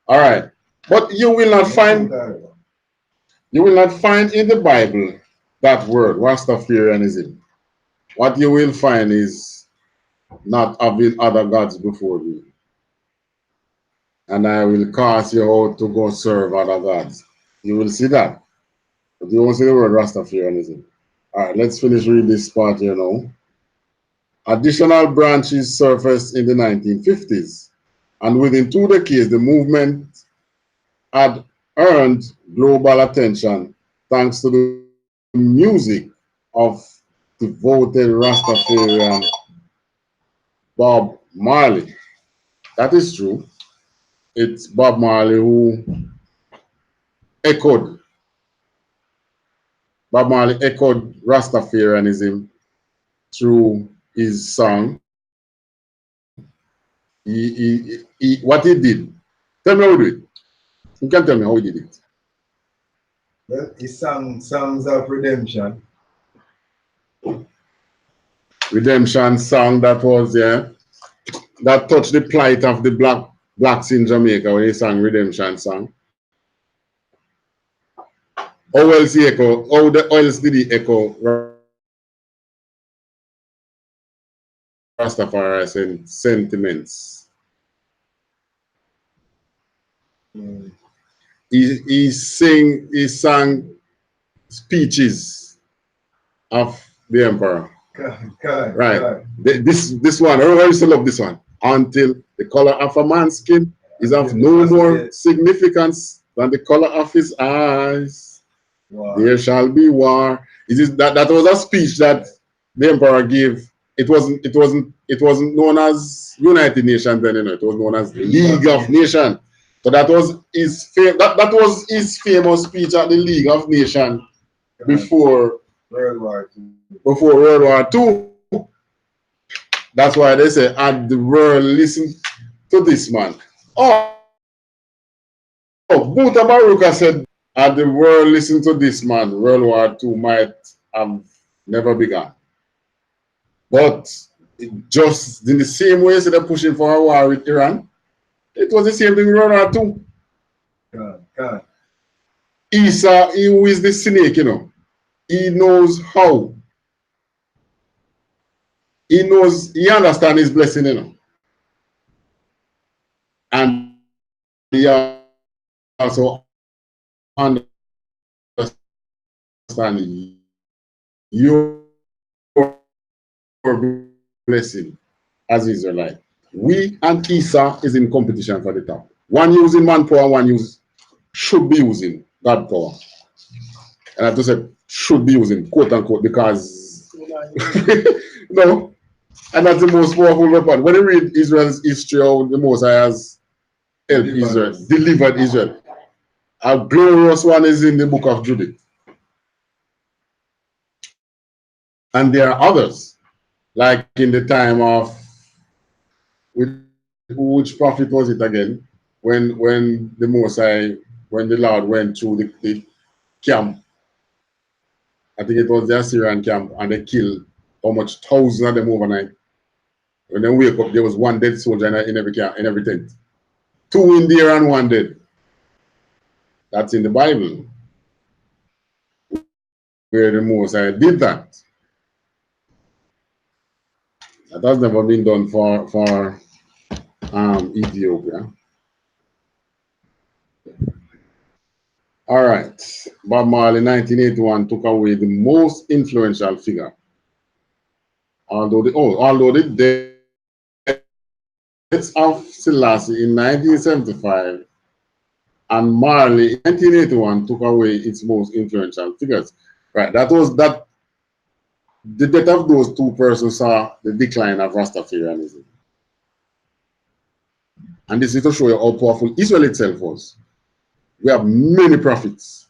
All right. But you will not find in the Bible that word, Rastafarianism. What you will find is not having other gods before me. And I will cast you out to go serve other gods. You will see that. But you won't see the word Rastafarianism. All right, let's finish reading this part here now. Additional branches surfaced in the 1950s, and within 2 decades, the movement had earned global attention thanks to the music of devoted Rastafarian Bob Marley. That is true. It's Bob Marley who echoed Rastafarianism through his song. What he did. Tell me how he did it. You can tell me how he did it. well, he sang songs of redemption. Redemption song that was that touched the plight of the blacks in Jamaica when he sang Redemption song. How else he echo? How else did he echo Rastafari sentiments? He sang speeches of the emperor. Right. This one, I used to love this one. Until the color of a man's skin is of no more significance than the color of his eyes. Wow. There shall be war. That was a speech that the emperor gave. It wasn't known as United Nations then, you know. It was known as League of Nations. So that was his that was his famous speech at the League of Nations before World War II. Before World War II. That's why they say, had the world listen to this man. Oh, Buta Baruka said, had the world listen to this man, World War II might have never begun. But just in the same way so they're pushing for a war with Iran, it was the same thing with World War II. God. Esau, who is the snake, you know, he knows how. He understands his blessing, you know. And he also understands your blessing as Israelite. We and Esau is in competition for the top. One using manpower, one should be using God power. And I have to say should be using quote unquote because no, and that's the most powerful weapon. When you read Israel's history, how the Most High has helped Israel, delivered Israel. A glorious one is in the book of Judith. And there are others, like in the time of which prophet was it again? When the Most High, when the Lord went through the camp, I think it was the Assyrian camp, and they killed how much thousands of them overnight. When they wake up, there was one dead soldier in every camp, in every tent. 2 in there and 1 dead. That's in the Bible, where the Most High did that. That has never been done for Ethiopia. All right. Bob Marley, 1981, took away the most influential figure. Although the deaths of Selassie in 1975 and Marley in 1981 took away its most influential figures. Right. The death of those two persons saw the decline of Rastafarianism. And this is to show you how powerful Israel itself was. We have many prophets.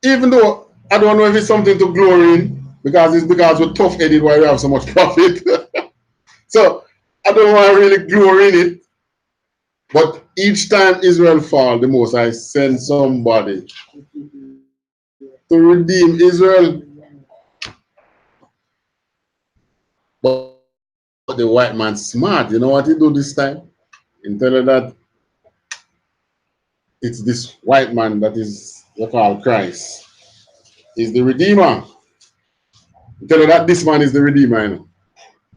Even though I don't know if it's something to glory in, because it's because we're tough-headed why we have so much prophet. So I don't want to really glory in it. But each time Israel falls, the Most High send somebody to redeem Israel. But the white man's smart. You know what he do this time? He tell you that it's this white man that is what call Christ. He's the Redeemer. He tell you that this man is the Redeemer, you know?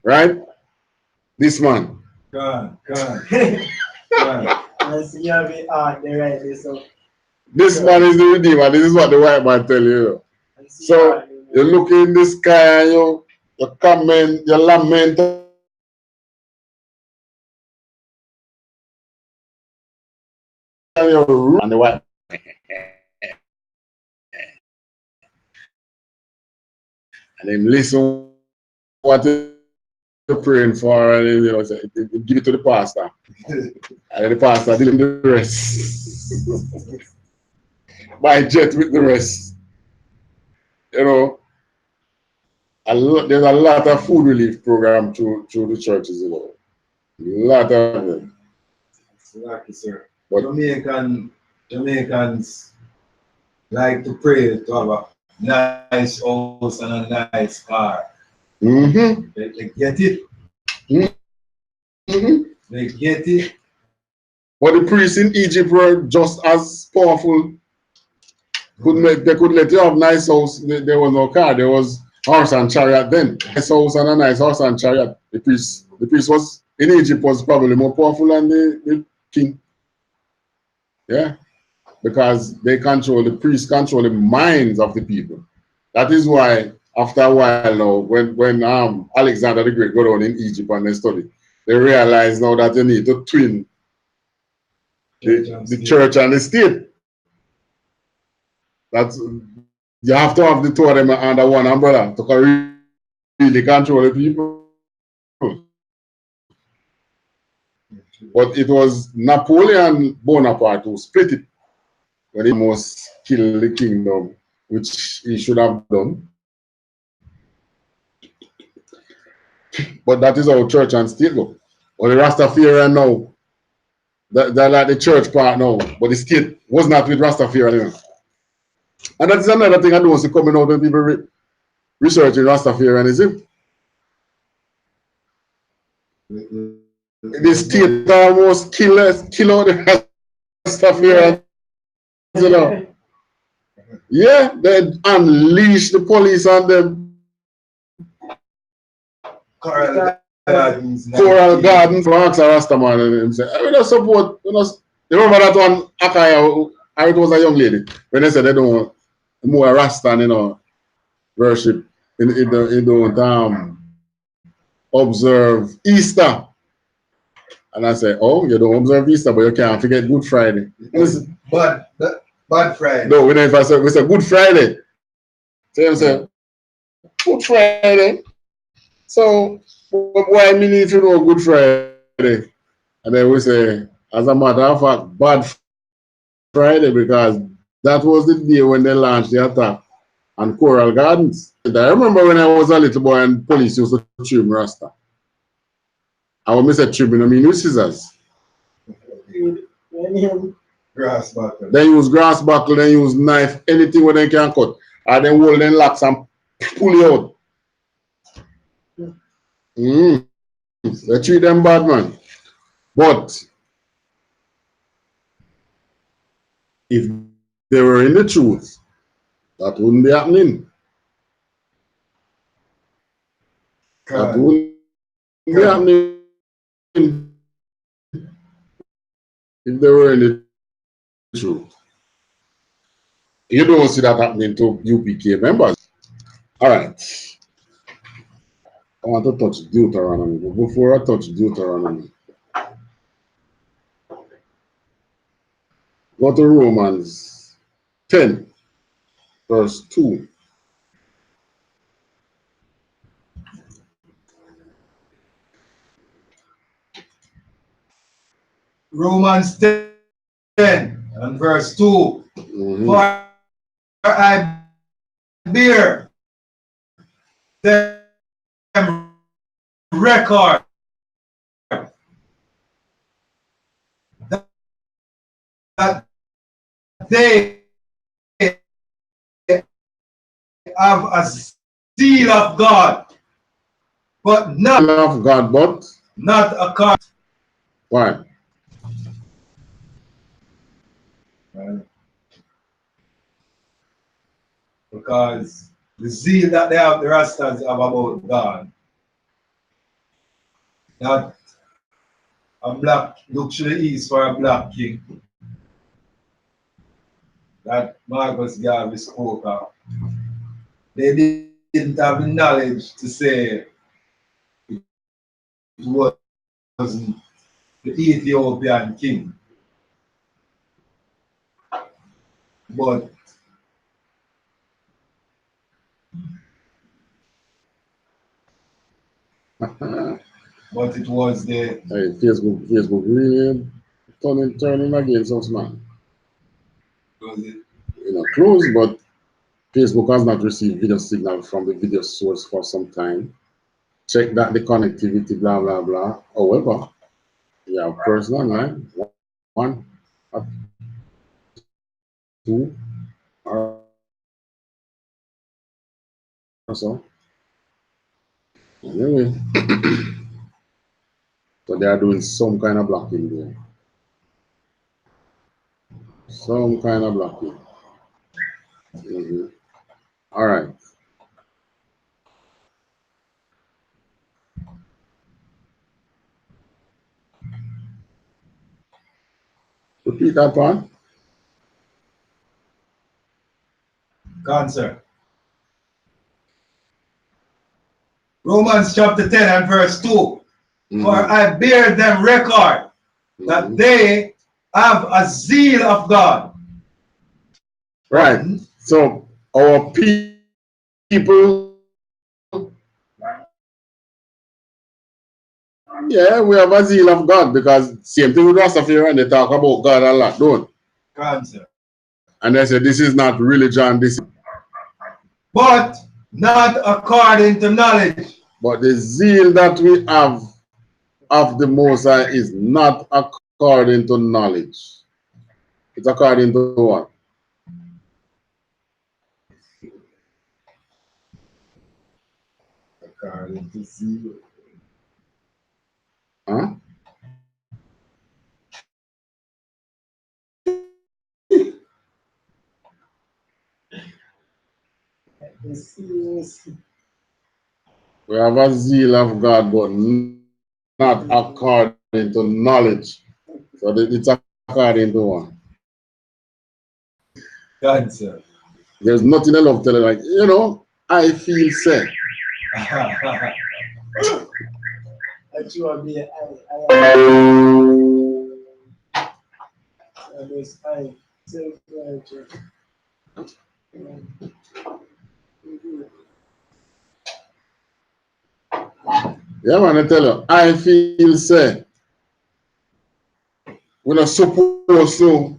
Right? This man. God. This man is the Redeemer. This is what the white man tell you. So you look in the sky and you comment, you lament. And the white and then listen what you're praying for, and then, you know, give it to the pastor. And then the pastor dealing with the rest. By jet with the rest. You know, there's a lot of food relief program through the churches, you know. A lot of them. Exactly, sir. But Jamaicans like to pray to have a nice house and a nice car. Mm-hmm. They get it. Mm-hmm. They get it. But the priests in Egypt were just as powerful. They could let you have nice house. There was no car. There was horse and chariot then. Nice house and a nice horse and chariot. The priest was in Egypt was probably more powerful than the king. Yeah, because the priests control the minds of the people. That is why after a while now, when Alexander the Great got on in Egypt and they studied, they realized now that you need to twin the church and the state. That's you have to have the two of them under one umbrella to really control the people. But it was Napoleon Bonaparte who split it when he almost killed the kingdom, which he should have done. But that is how church and state go. Or the Rastafarian now, they're like the church part now, but the state was not with Rastafarian. And that is another thing I don't see coming out when people researching Rastafarianism. The state almost kill out the Rastafarians, you know. Yeah, they unleash the police on them. Coral Gardens. Coral Gardens, Max Rastaman and him say, I don't support, you remember that one Akaya, it was a young lady, when they said they don't want more Rasta, worship, they don't observe Easter. And I said, oh, you don't observe Easter, but you can't forget Good Friday. Bad Friday. No, we said Good Friday. So you say, Good Friday. So why me need to know Good Friday? And then we say, as a matter of fact, Bad Friday, because that was the day when they launched the attack on Coral Gardens. And I remember when I was a little boy and police used to trim Rasta. And when I said trimming, I mean use scissors. Grass buckle. They use grass buckle, they use knife, anything where they can cut. And then hold them locks and pull you out. They treat them bad, man. But if they were in the truth, that wouldn't be happening. That wouldn't be happening if they were in the truth. You don't see that happening to UPK members. All right. I want to touch Deuteronomy. But before I touch Deuteronomy, go to Romans 10, verse 2. Romans 10 and verse 2. For I bear them record that they have a seal of God, but not Of God, but not a card. why? Because the zeal that they have, the Rastas have about God, that a black look to the east for a black king, that Marcus Garvey spoke of. They didn't have the knowledge to say it wasn't the Ethiopian king. But it was the Facebook really turning against us, man. Close, but Facebook has not received video signal from the video source for some time. Check that the connectivity, blah, blah, blah. However, you have personal line, 1, 2, or so. Anyway, so they are doing some kind of blocking there. Some kind of blocking. All right. Repeat that part. cancer. Romans chapter 10 and verse 2. For I bear them record that they have a zeal of God. Right. So our people, yeah, we have a zeal of God, because same thing with Rastafarian, they talk about God a lot, don't? Cancer. And they say this is not religion, this, but not according to knowledge. But the zeal that we have of the Most High is not according to knowledge. It's according to what? According to zeal. Huh? We have a zeal of God, but not according to knowledge. So it's according to one. God, sir. There's nothing I love telling, like, you know, I feel sad. Actually, I self-righteous. Yeah, man, I tell you, I feel sad. We're not supposed to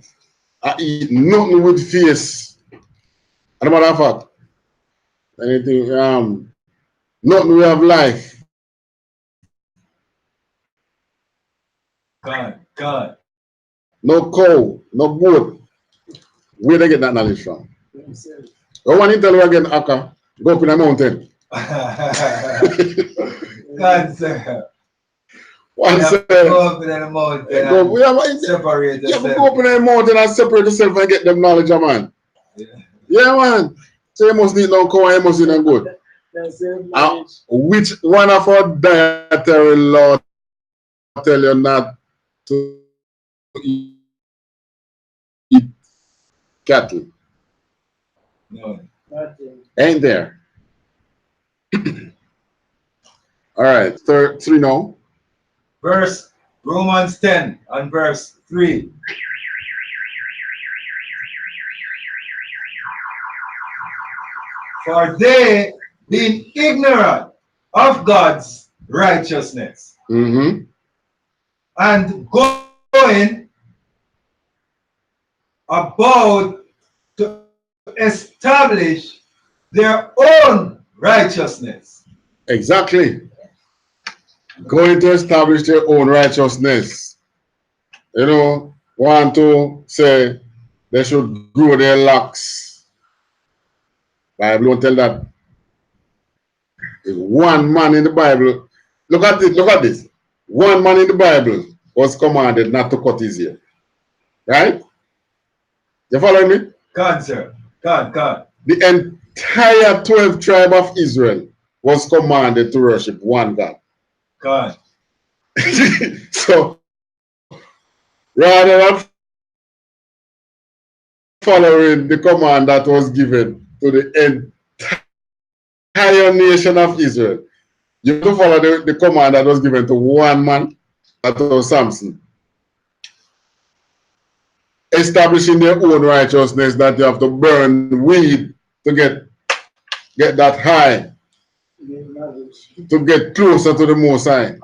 eat nothing with face. As a matter of fact, anything, nothing we have life. God. No cow, no goat. Where they get that knowledge from? Oh, one tell you again, Akka, go up in a mountain. God, sir. One say, go up in the mountain and separate yourself. Yeah, go up in the mountain and separate yourself and get them knowledge, man. Yeah, man. So you must need no cow and you must need no goat. Which one of our dietary law tell you not to eat cattle? No. Ain't there? All right, 3 now. Verse Romans 10 and verse 3. For they, being ignorant of God's righteousness, and going about to establish their own righteousness. Exactly. Going to establish their own righteousness. You know, want to say they should grow their locks. Bible don't tell that. There's one man in the Bible. Look at this. Look at this. One man in the Bible was commanded not to cut his hair. Right? You following me? God, sir. God. The entire 12 tribe of Israel was commanded to worship one God. God. So, rather than following the command that was given to the entire nation of Israel, you have to follow the command that was given to one man, that was Samson. Establishing their own righteousness, that you have to burn weed to get that high, to get closer to the Most High.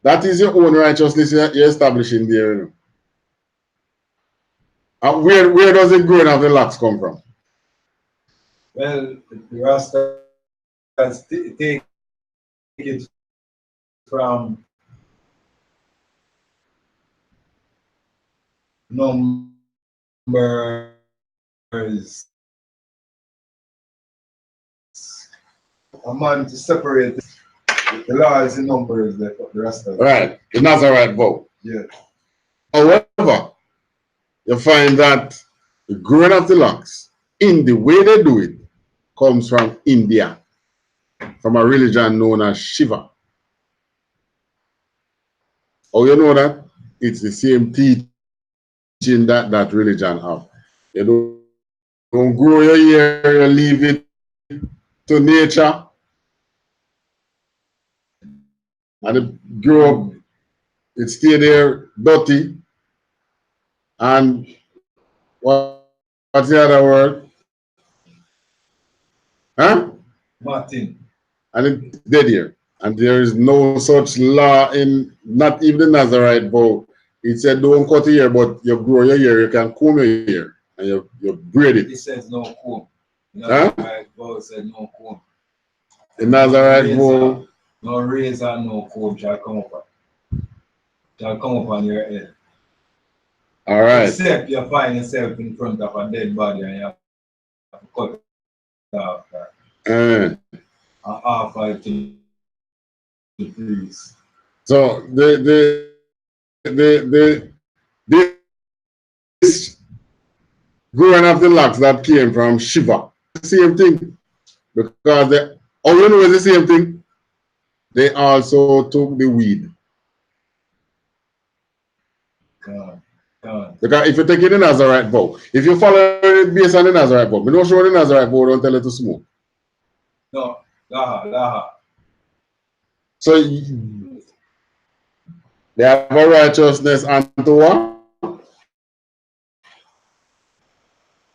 That is your own righteousness you're establishing there. You know. And where does the growing of the locks come from? Well, the Rastas take it from Numbers. A man to separate the laws in Numbers, the Rastas. Right, the Nazarite vow. Yeah. However, you find that the growing of the locks, in the way they do it, comes from India, from a religion known as Shiva. Oh, you know that? It's the same teaching that religion have. You don't grow your hair, you leave it to nature, and it grow up, it stay there dirty, and what's the other word? Huh? Martin. And it's dead here. And there is no such law in, not even the Nazarite vow. It said don't cut your hair, but you grow your hair, you can comb your hair, and you braid it. It says no comb. The Nazarite vow said no comb. The Nazarite vow. No razor, no comb shall come upon your head. All right. Except you find yourself in front of a dead body and you have to cut it off that. Offer it to the priest. So this growing of the locks that came from Shiva, the same thing, because the you know it's the same thing. They also took the weed. Because if you take it in Nazarite vow, if you follow it based on the Nazarite vow, we don't show the Nazarite vow, don't tell it to smoke. No, So they have a righteousness unto what?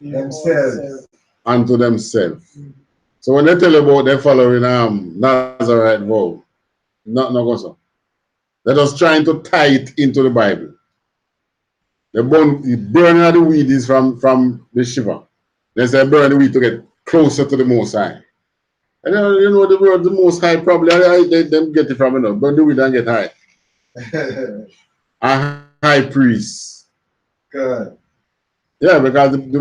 Themselves. Unto themselves. So when they tell you about them following Nazarite vow, not go so. They're just trying to tie it into the Bible. The burning of the weed is from the Shiva. They say burn the weed to get closer to the Most High. And you know the word the Most High probably them get it from enough. Burn the weed and get high. A high priest. Good. Yeah, because the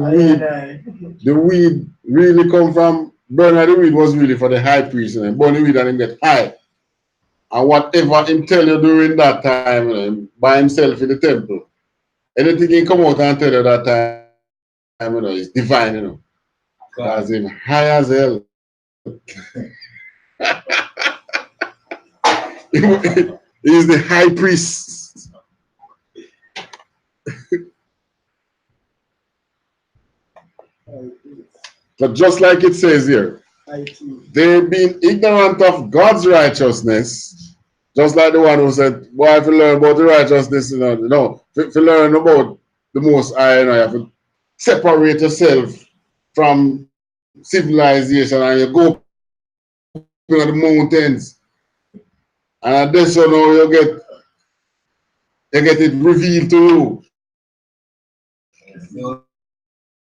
weed really come from burning the weed was really for the high priest, and burn the weed and him get high. And whatever him tell you during that time, by himself in the temple, anything he come out and tell you that time, is divine, because him high as hell. He's the high priest. But just like it says here, they've been ignorant of God's righteousness, just like the one who said, boy, if you learn about the righteousness, if you learn about the Most High, you have to separate yourself from civilization and you go up in the mountains. And this you get it revealed to you.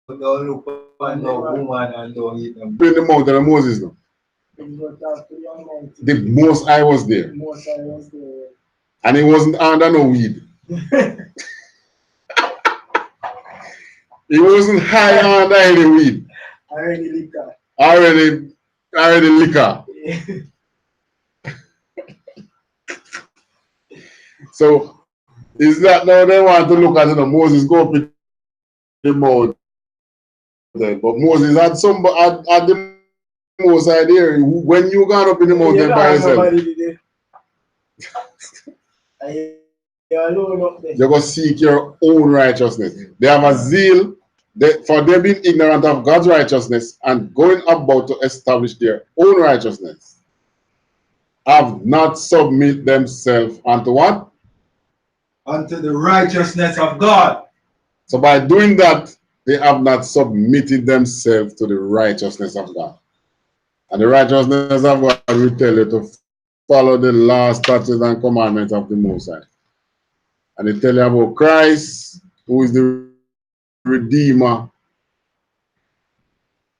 Don't look at no woman and don't eat them. In the mountain of Moses, no? The Most High was there. And he wasn't under no weed. He wasn't high under any weed. Already liquor. Already liquor. So is that now they want to look at Moses go up in the mountain. But Moses had the Most High there. When you got up in the mountain by yourself, you're going to seek your own righteousness. They have a zeal for them being ignorant of God's righteousness and going about to establish their own righteousness. Have not submit themselves unto what? Unto the righteousness of God. So by doing that, they have not submitted themselves to the righteousness of God. And the righteousness of God will tell you to follow the laws, statutes, and commandments of the Most High. And they tell you about Christ, who is the Redeemer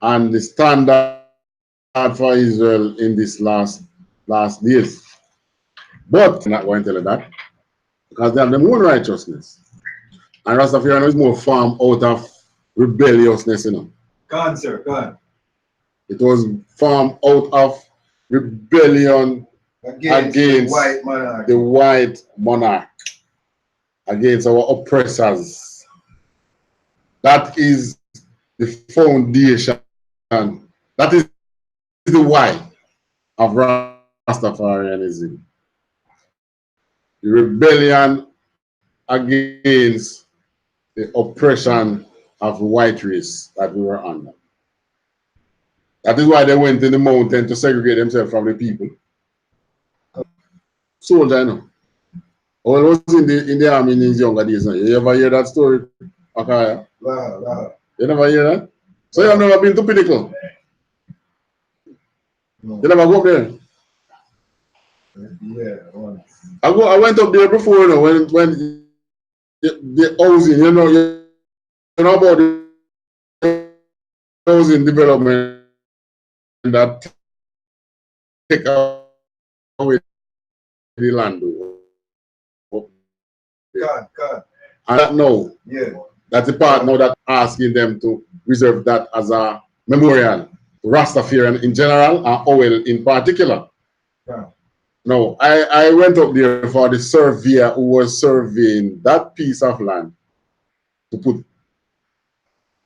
and the standard for Israel in this last days. But I'm not going to tell you that, because they have their own righteousness. And Rastafarianism is more formed out of rebelliousness, Go sir, go It was formed out of rebellion against the white monarch, against our oppressors. That is the foundation. That is the why of Rastafarianism. The rebellion against the oppression of the white race that we were under. That is why they went in the mountain to segregate themselves from the people. Soldier, you know. Oh, it was in the army in his younger days. You ever hear that story? Okay. You never hear that? So you have never been to Pinnacle? No. You never go up there? Yeah, once. I went up there before, when the housing, you know about the housing development that take away the land. God. And that now, that's the part now that asking them to reserve that as a memorial. Rastafarian in general and Owel in particular. No, I went up there for the surveyor who was surveying that piece of land to put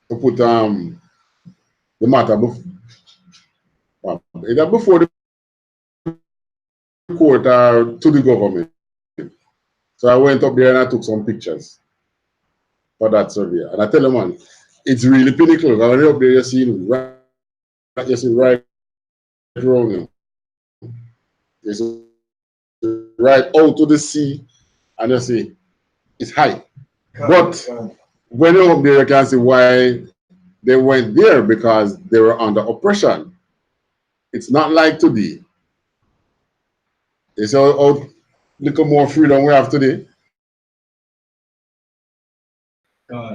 the matter either before the court or to the government. So I went up there and I took some pictures for that surveyor. And I tell them, man, it's really pinnacle. When you're up there, you see right around him. You see right out to the sea, and you see it's high. But when you're up there, you can see why they went there, because they were under oppression. It's not like today. It's a little more freedom we have today.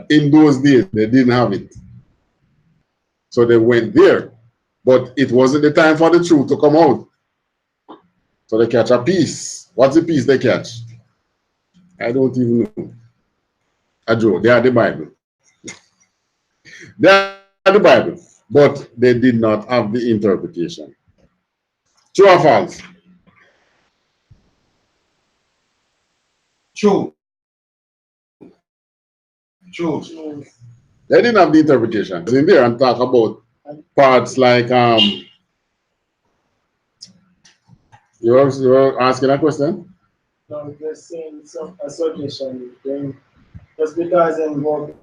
In those days, they didn't have it. So they went there. But it wasn't the time for the truth to come out. So they catch a piece. What's the piece they catch? I don't even know. Joe, they are the Bible. They are the Bible. But they did not have the interpretation. True or false? True. True. They didn't have the interpretation. In there and talk about parts like you were asking a question? No, just saying some association. Then just because I'm walking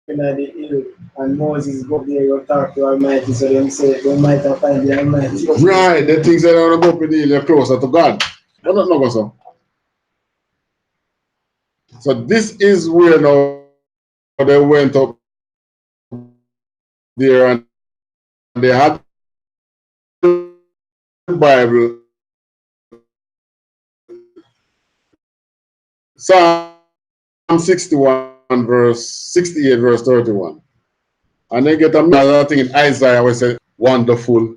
at the hill and Moses go there, you talk to Almighty, so them say they might have find the Almighty. Right, the things that are go up in the hill, you're closer to God. But not no so. So this is where now they went up there and they had the Bible. Psalm 61 verse 68 verse 31. And they get another thing in Isaiah where it says, wonderful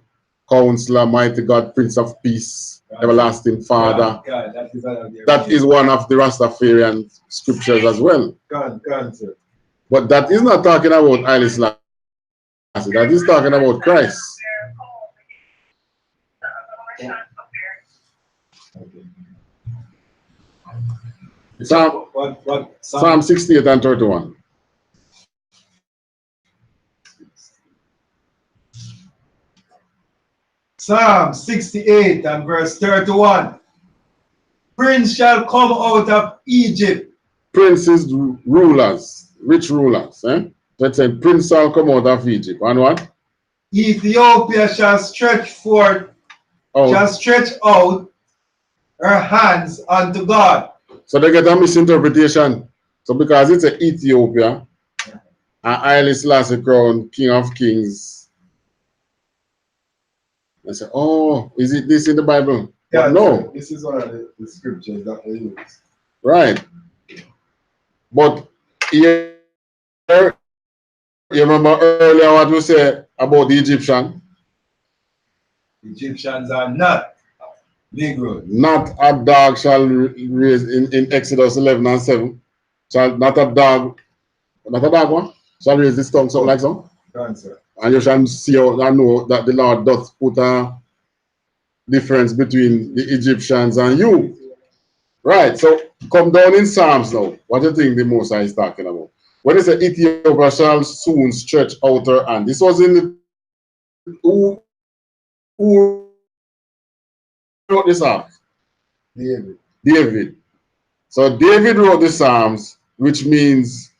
Counselor, mighty God, Prince of Peace, everlasting Father. God, that is one of the Rastafarian scriptures as well. God, sir. But that is not talking about I.S.U.P.K. That is talking about Christ. Psalm 68 and 31. Psalm 68 and verse 31. Prince shall come out of Egypt. Princes, rulers, rich rulers. Let's say prince shall come out of Egypt. And what? Ethiopia shall stretch out her hands unto God. So they get a misinterpretation. So because it's a Ethiopia, and Haile Selassie crown King of Kings, they say, oh, is it this in the Bible? Yeah, no. This is one of the scriptures that we use. Right. But here, you remember earlier what we said about the Egyptian? Egyptians are not Negroes. Not a dog shall raise in Exodus 11 and 7. Shall not a dog one, shall raise this tongue, something like so. Answer. And you shall see and know that the Lord doth put a difference between the Egyptians and you. Right, so come down in Psalms now. What do you think the Most High is talking about? When it says Ethiopia shall soon stretch out her hand. This was in the who wrote the Psalms? David. So David wrote the Psalms, which means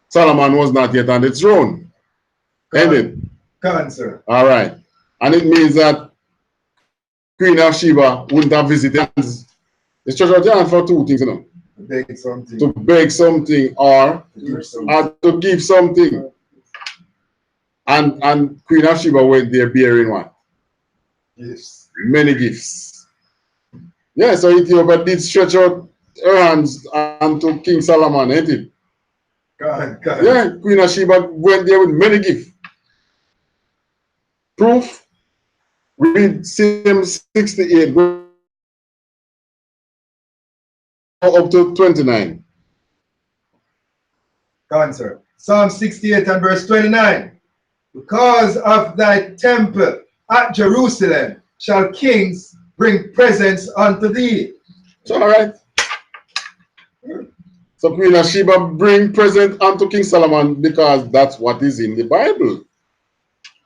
Solomon was not yet on the throne. Ended. Cancer. All right. And it means that Queen of Sheba wouldn't have visited the church of John for two things, you know. Beg something. To beg something or to give something. And Queen of Sheba went there bearing what? Gifts. Many gifts. Yeah, so Ethiopia did stretch out her hands unto King Solomon, ain't it? God. Yeah, Queen of Sheba went there with many gifts. Proof? Read Psalm 68, go up to 29. Answer. Psalm 68 and verse 29. Because of thy temple at Jerusalem shall kings bring presents unto thee. So, all right. So Queen of Sheba bring present unto King Solomon because that's what is in the Bible.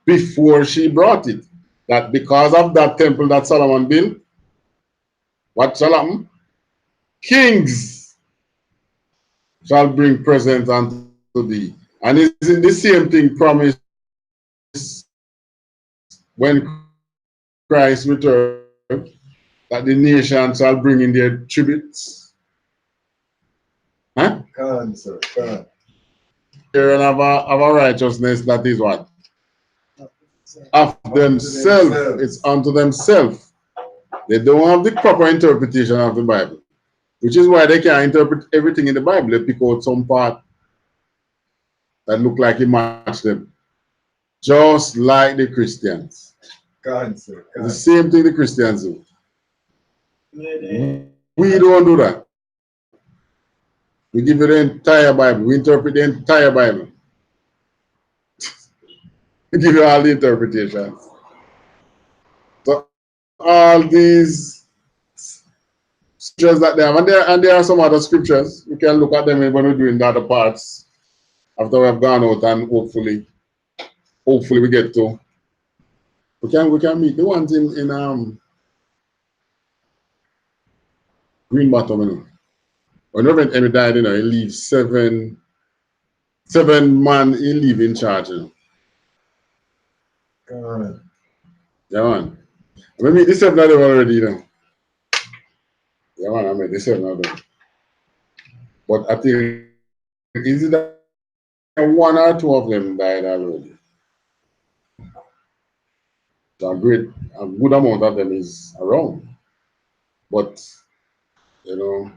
Before she brought it. That because of that temple that Solomon built, what shall happen? Kings shall bring presents unto thee. And isn't the same thing promised when Christ returned, that the nation shall bring in their tributes? Huh? Come, sir, come. And of a righteousness that is what? Of themselves. It's unto themselves. They don't have the proper interpretation of the Bible, which is why they can't interpret everything in the Bible. They pick out some part that look like it match them. Just like the Christians. It's the same thing the Christians do. We don't do that. We give you the entire Bible. We interpret the entire Bible. We give you all the interpretations. So all these scriptures that they have, and there are some other scriptures. You can look at them when we're doing the other parts after we have gone out, and hopefully we get to we can meet the ones in Green Bottom, you know. When Reverend Emmy died, you know, he leaves seven man he leave in charge, you know. Yeah, man. I mean, the 7 of them already, you know. Yeah, man, I mean, the 7 of them. But I think, is it that 1 or 2 of them died already? So a good amount of them is around. But, you know,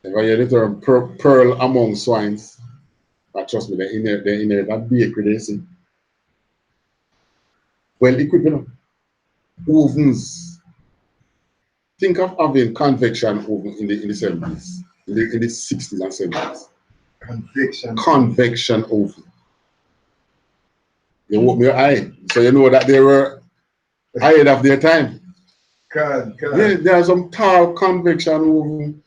if I hear the term pearl among swines, but trust me, they're in there, that bakery, they see. Well equipped, you know. Ovens. Think of having convection oven in the 70s, in the 60s and 70s. Convection oven. They woke me eye. So you know that they were ahead of their time. God. Yeah, there are some tall convection oven.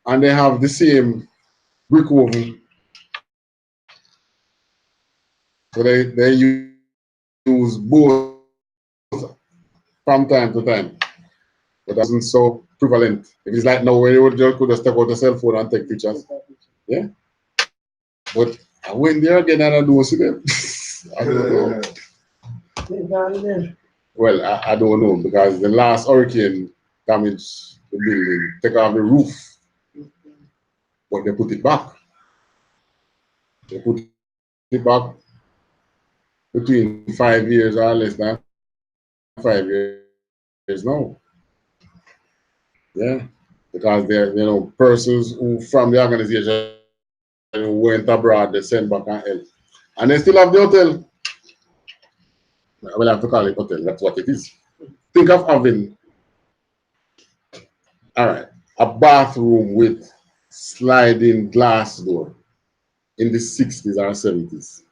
And they have the same brick oven. So they use both from time to time. But that isn't so prevalent. If it's like now where you just could just take out a cell phone and take pictures. Yeah. But I went there again and I don't see them. I don't know. Well, I don't know because the last hurricane damaged the building, take off the roof. But they put it back. They put it back between 5 years or less than 5 years now. Yeah, because they're, you know, persons who from the organization who went abroad, they sent back and help. And they still have the hotel. I will have to call it hotel, that's what it is. Think of having, all right, a bathroom with sliding glass door in the 60s or 70s.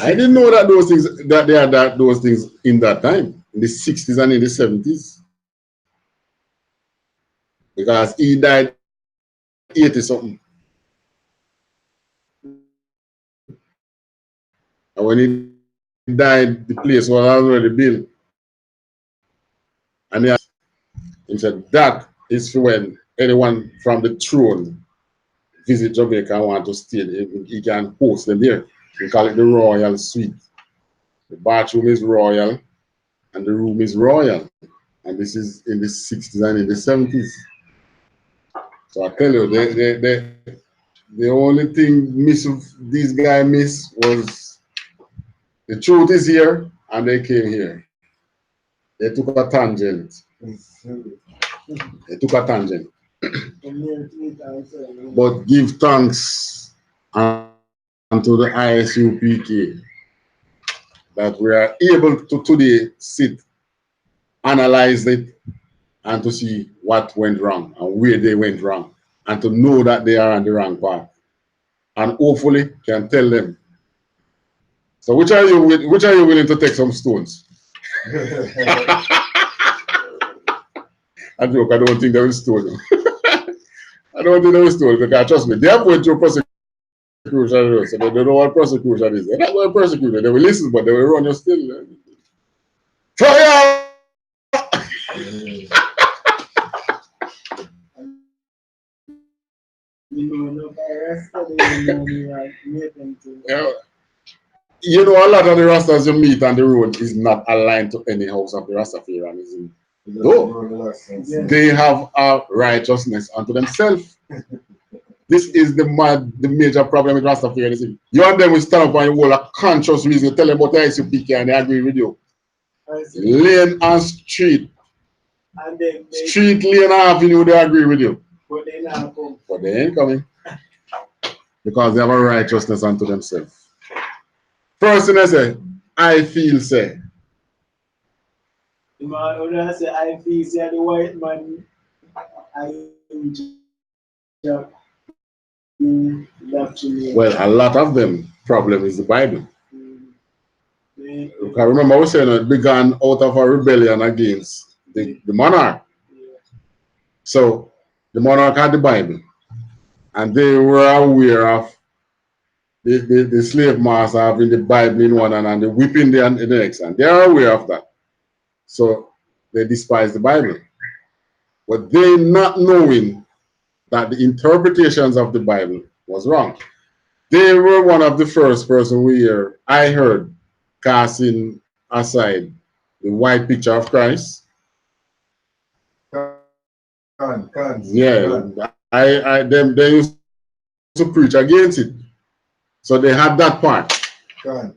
I didn't know that those things, that they had those things in that time, in the 60s and in the 70s. Because he died 80 something. And when he died, the place was already built. And he said that is for when anyone from the throne visit Jamaica and want to stay, he can host them here. We call it the Royal Suite. The bathroom is royal and the room is royal. And this is in the 60s and in the 70s. So I tell you, the only thing these guys miss was the truth is here and they came here. They took a tangent. They took a tangent. But give thanks unto the I.S.U.P.K. that we are able to today sit, analyze it, and to see what went wrong and where they went wrong. and to know that they are on the wrong path, and hopefully can tell them. So which are you willing to take some stones? I joke, I don't think they will stone you. I don't think they will stone you, because trust me, they are going through persecution, so they don't know what persecution is. They're not going to persecute you. They will listen, but they will run you still. Fire! You know, a lot of the Rastas you meet on the road is not aligned to any house of the Rastafarianism. Though they have a righteousness unto themselves. This is the major problem with Rastafarianism. You and them will stand up and you hold a conscious reason to tell them about the I.S.U.P.K and they agree with you. Lane and street. Street, lane and avenue, they agree with you. But they not come. But they ain't coming. Because they have a righteousness unto themselves. First thing I say, I feel say. The man when I say I feel say the white man I well, a lot of them problem is the Bible. I remember I was saying it began out of a rebellion against the monarch. So the monarch had the Bible, and they were aware of the slave master having the Bible in one hand and the whipping in the next hand. They are aware of that. So they despise the Bible. But they not knowing that the interpretations of the Bible was wrong. They were one of the first person I heard casting aside the white picture of Christ. Yeah, they used to preach against it. So they had that part. So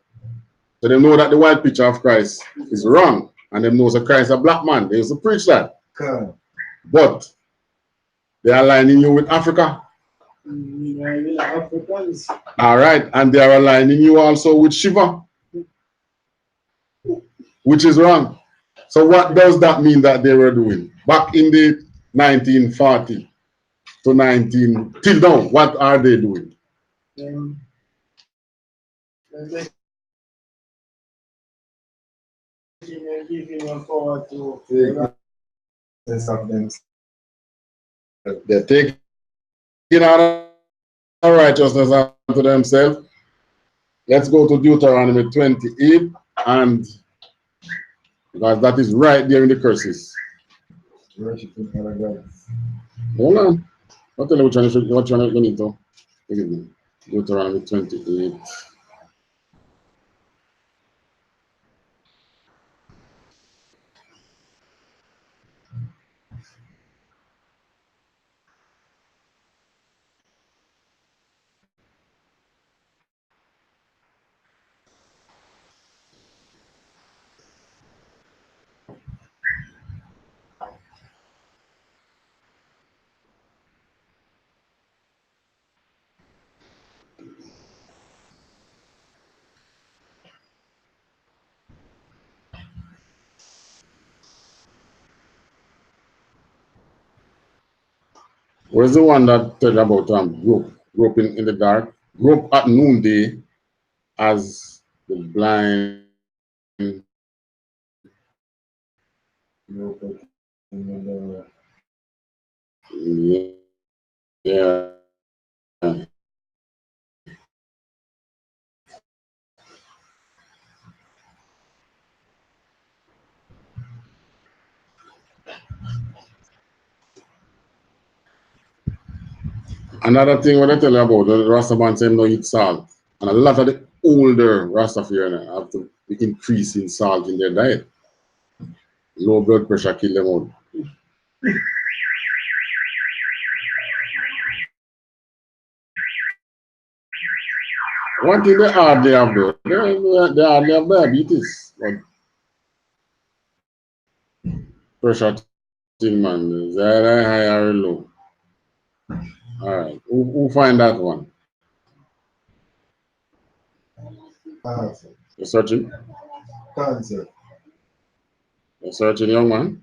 they know that the white picture of Christ is wrong. And they know that Christ is a black man. They used to preach that. But they are aligning you with Africa. All right. And they are aligning you also with Shiva, which is wrong. So what does that mean that they were doing? Back in the 1940 to 19, till now, what are they doing? They're taking out righteousness unto themselves. Let's go to Deuteronomy 28, and because that is right there in the curses. Hold on. I'll tell you what you need to. Deuteronomy 28. Where's the one that tell about groping in the dark? Grope at noonday as the blind. Yeah. Another thing when I tell you about the Rastaman say no eat salt. And a lot of the older Rastafarians have to be increasing salt in their diet. Low blood pressure kill them out. One thing they hardly have though, they hardly have diabetes. But pressure thing, man, is either high or low. Alright, who find that one? You're searching? Cancer. You're searching, young man?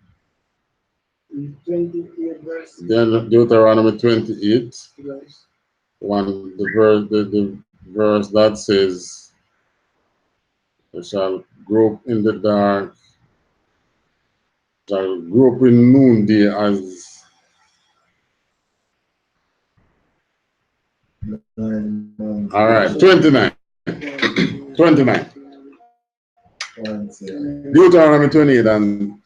28 verse. Deuteronomy 28. Verse. The verse that says, "They shall grope in the dark, shall grope in noonday as." All right, 29. 29. Deuteronomy 28 and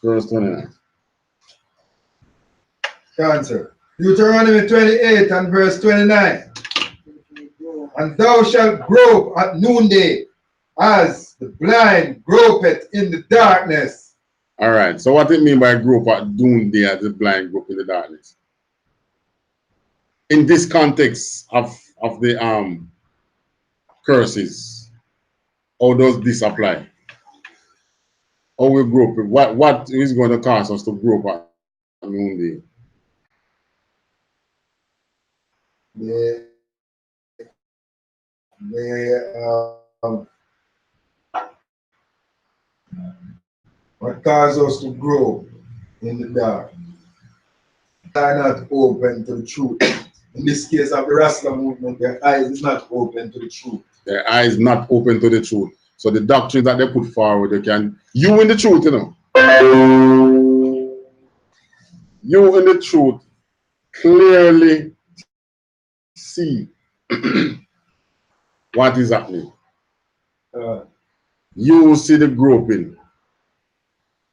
verse 29. Answer. Deuteronomy 28 and verse 29. And thou shalt grope at noonday, as the blind gropeth in the darkness. All right, so what it mean by grope at noonday as the blind grope in the darkness? In this context of the curses, how does this apply? How we grope? What is going to cause us to grope at noonday? What causes us to grow in the dark? They are not open to the truth. In this case of the Rasta movement, their eyes is not open to the truth. Their eyes not open to the truth. So the doctrines that they put forward, you in the truth, you know. You in the truth clearly see what is happening. You see the groping.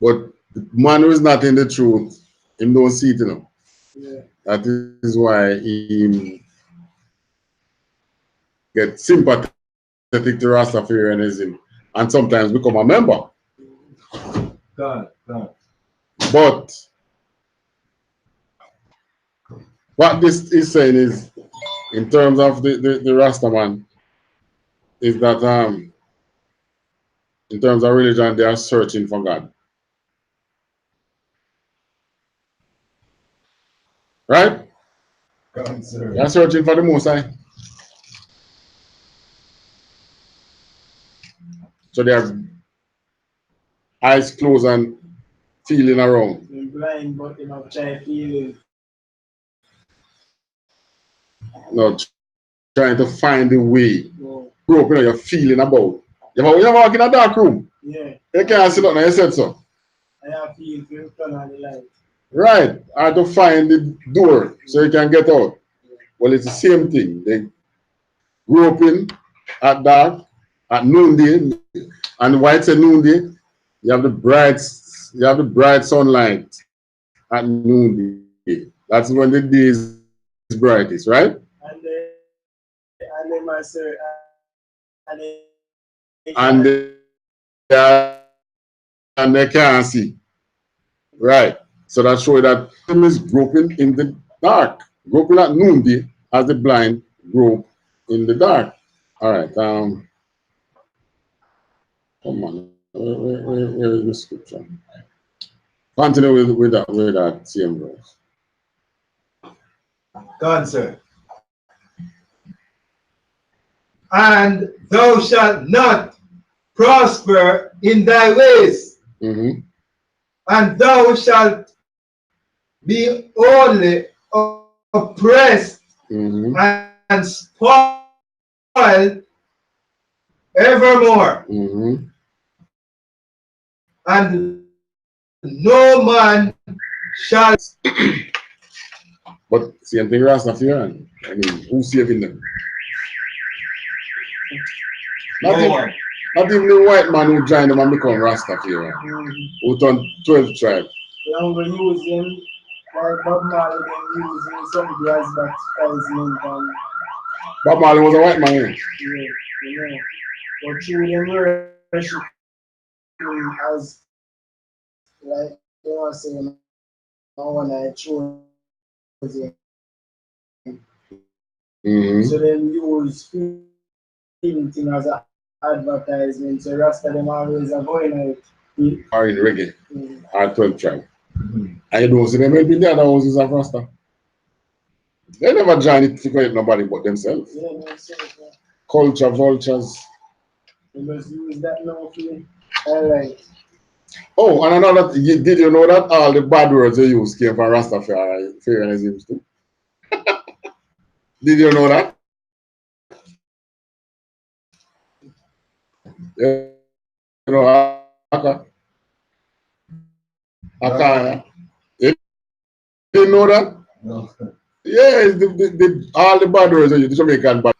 But the man who is not in the truth, him don't see it, you know. Yeah. That is why he get sympathetic to Rastafarianism and sometimes become a member. God. But what this is saying is, in terms of the Rastaman, is that in terms of religion, they are searching for God. Right? They are searching for the Most High. So they have eyes closed and feeling around. You're blind, but you know, try feeling. No, trying to find the way. No. Grow up, you know, you're feeling about. You ever walk in a dark room? Yeah. You can't sit down and you said so. I have feel to turn on the light. Right. I have to find the door so you can get out. Well, it's the same thing. They grow up in at dark, at noonday, and why it's a noonday, you have the bright sunlight at noonday. That's when the day is brightest, right? And they can't see. Right. So that shows that him is groping in the dark. Groping at noonday as the blind grope in the dark. All right. Come on. Where is the scripture? Continue with that same verse. God, sir. And thou shalt not prosper in thy ways, and thou shalt be only oppressed and spoiled evermore. And no man shall. But same thing, Rastafarian. I mean, who's saving them? Not even the white man who joined them and become Rastafarian. Who turned 12 tribes. They don't go use them like Bob Marley, they use him some guys baptizement and Bob Marley was a white man, yeah? Yeah. But through them worship him as like they were saying when I chose him. So then use thing as an advertisement. So Rasta them always are going out. Are in reggae. Are 12 tribe. And you don't see them helping the other houses of Rasta. They never join it to create nobody but themselves. Yeah, Culture vultures. You must use that now for alright. Oh, and another, did you know that all the bad words they use came from Rastafarianism too? Did you know that? You know, Aka, you didn't know that? No. Yeah, it's all the bad words they use, the Jamaican bad.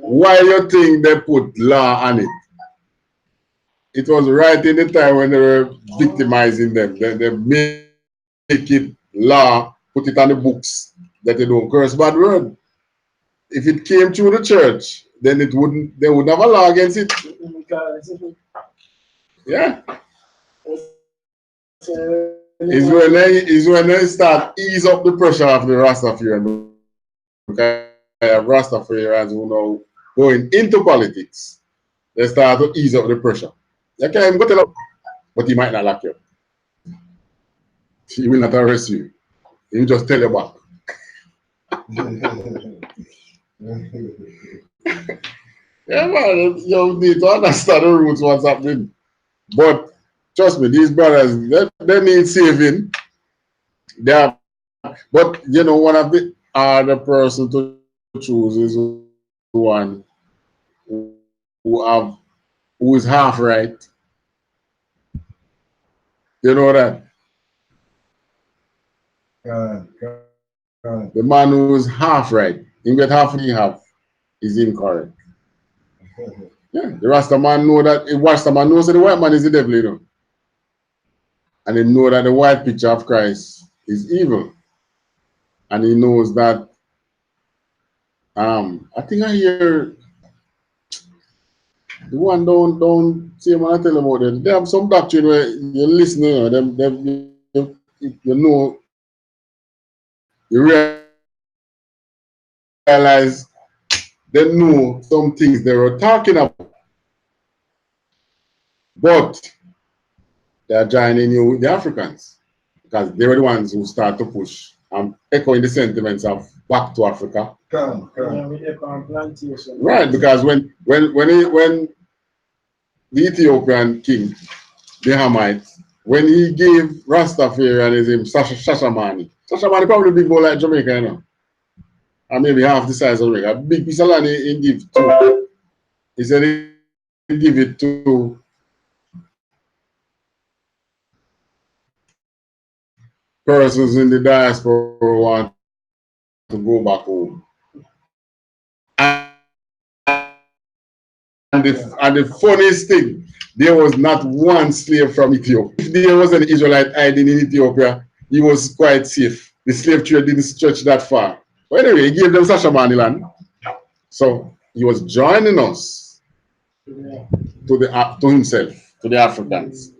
Why you think they put law on it? It was right in the time when they were victimizing them. They make it law, put it on the books that they don't curse bad word. If it came through the church, then it wouldn't. They would have a law against it. Yeah. Is when they start ease up the pressure of the Rastafarian. Because Rastafarians who know going into politics, they start to ease up the pressure. You can't even go tell him, but he might not like you. He will not arrest you. He will just tell you back. Yeah, man, you need to understand the roots, what's happening. But trust me, these brothers, they need saving. They are, but you know, one of the other person to choose is one who is half right. You know that? The man who is half right, he get half he have is incorrect. Yeah, the Rasta man know that the Rasta man knows that the white man is the devil, you know. And he know that the white picture of Christ is evil. And he knows that I think I hear the one don't say when I tell about it. They have some doctrine where you listen, you know, you know, you realize they know some things they were talking about. But they are joining you with the Africans because they were the ones who start to push and echoing the sentiments of back to Africa. Right, because when the Ethiopian king, the Hamite, when he gave Rastafarianism Shashamani probably big boy like Jamaica, you know, and maybe half the size of Jamaica. A big piece of land he give to. He said he give it to persons in the diaspora who want to go back home. And the funniest thing, there was not one slave from Ethiopia. If there was an Israelite hiding in Ethiopia, he was quite safe. The slave trade didn't stretch that far. But anyway, he gave them Shashamani land. So he was joining us to himself, to the Africans,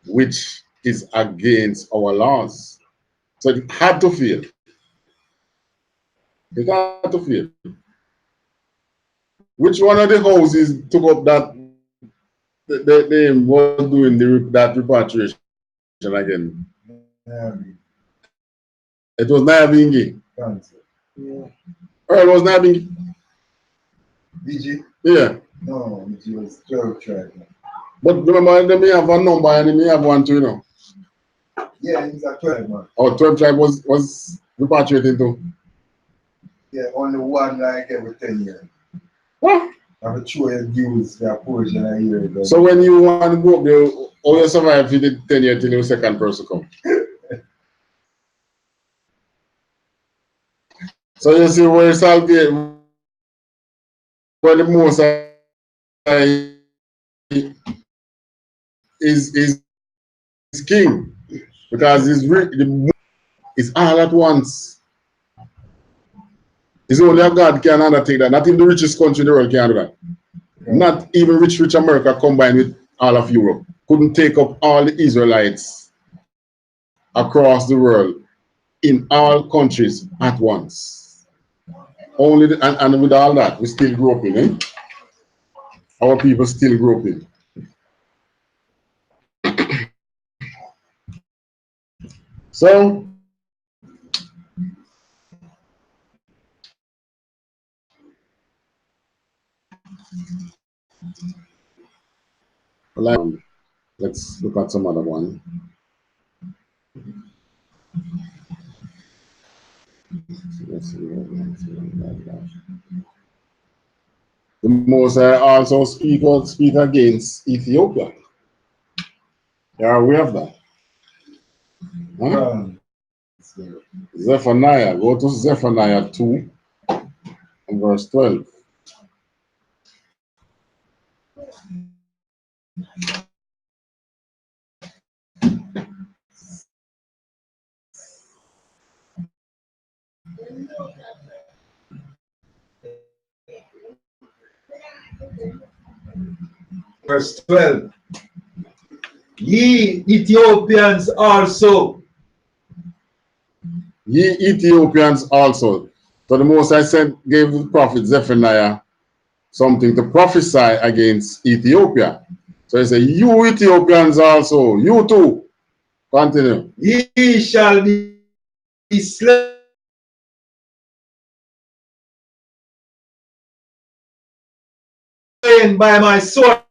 which is against our laws. So it had to fail. It had to fail. Which one of the houses took up that they was doing that repatriation again? It was Nyabingi. Yeah. Or it was Nyabingi. BG? Yeah. No, BG was 12 tribe. But remember, they may have a number and they may have one too, you know. Yeah, it's a 12 man. Or 12 tribe was repatriated too. Yeah, only one like every 10 years. What? I'm sure you use their portion a year ago. So when you want to go up there, how you survive for the 10 years till your second person come? So you see where salvation, where the most is king, because it's all at once. It's only a God can undertake that. Not even the richest country in the world can do that. Yeah. Not even rich America combined with all of Europe couldn't take up all the Israelites across the world in all countries at once. Only and with all that, we still groping, eh? Our people still groping. So Like, let's look at some other one. The Most High also speak against Ethiopia. You are aware of that? Huh? Zephaniah, go to Zephaniah 2 and verse 12. Verse 12. Ye Ethiopians also. Ye Ethiopians also. So the Most High gave the prophet Zephaniah something to prophesy against Ethiopia. So he said, you Ethiopians also, you too. Continue. Ye shall be slain by my sword.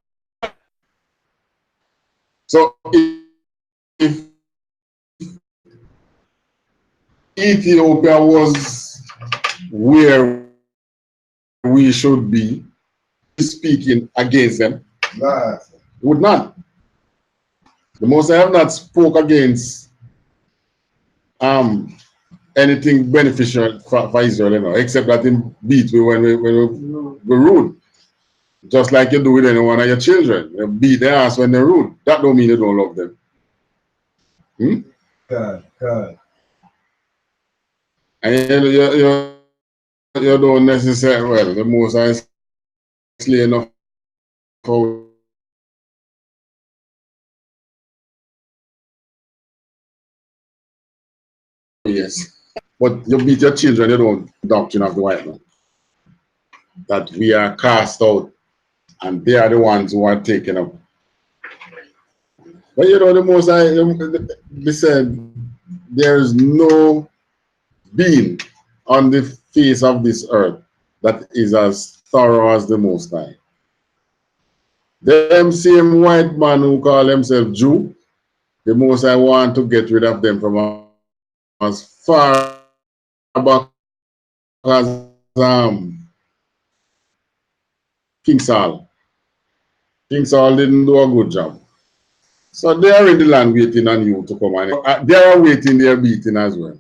So if Ethiopia was where we should be speaking against them, would not. The Most High have not spoke against anything beneficial for Israel, you know, except that in beat we when we rude. Just like you do with any one of your children. You beat their ass when they're rude. That don't mean you don't love them. God. And you don't necessarily, well, the Most High slay enough for yes. But you beat your children, you don't doctrine of the white man. That we are cast out and they are the ones who are taken up. But you know, the Most High, they said, there is no being on the face of this earth that is as thorough as the Most High. Them same white man who call himself Jew, the Most High want to get rid of them from as far back as King Saul. King Saul didn't do a good job. So they are in the land waiting on you to come and they are waiting their beating as well.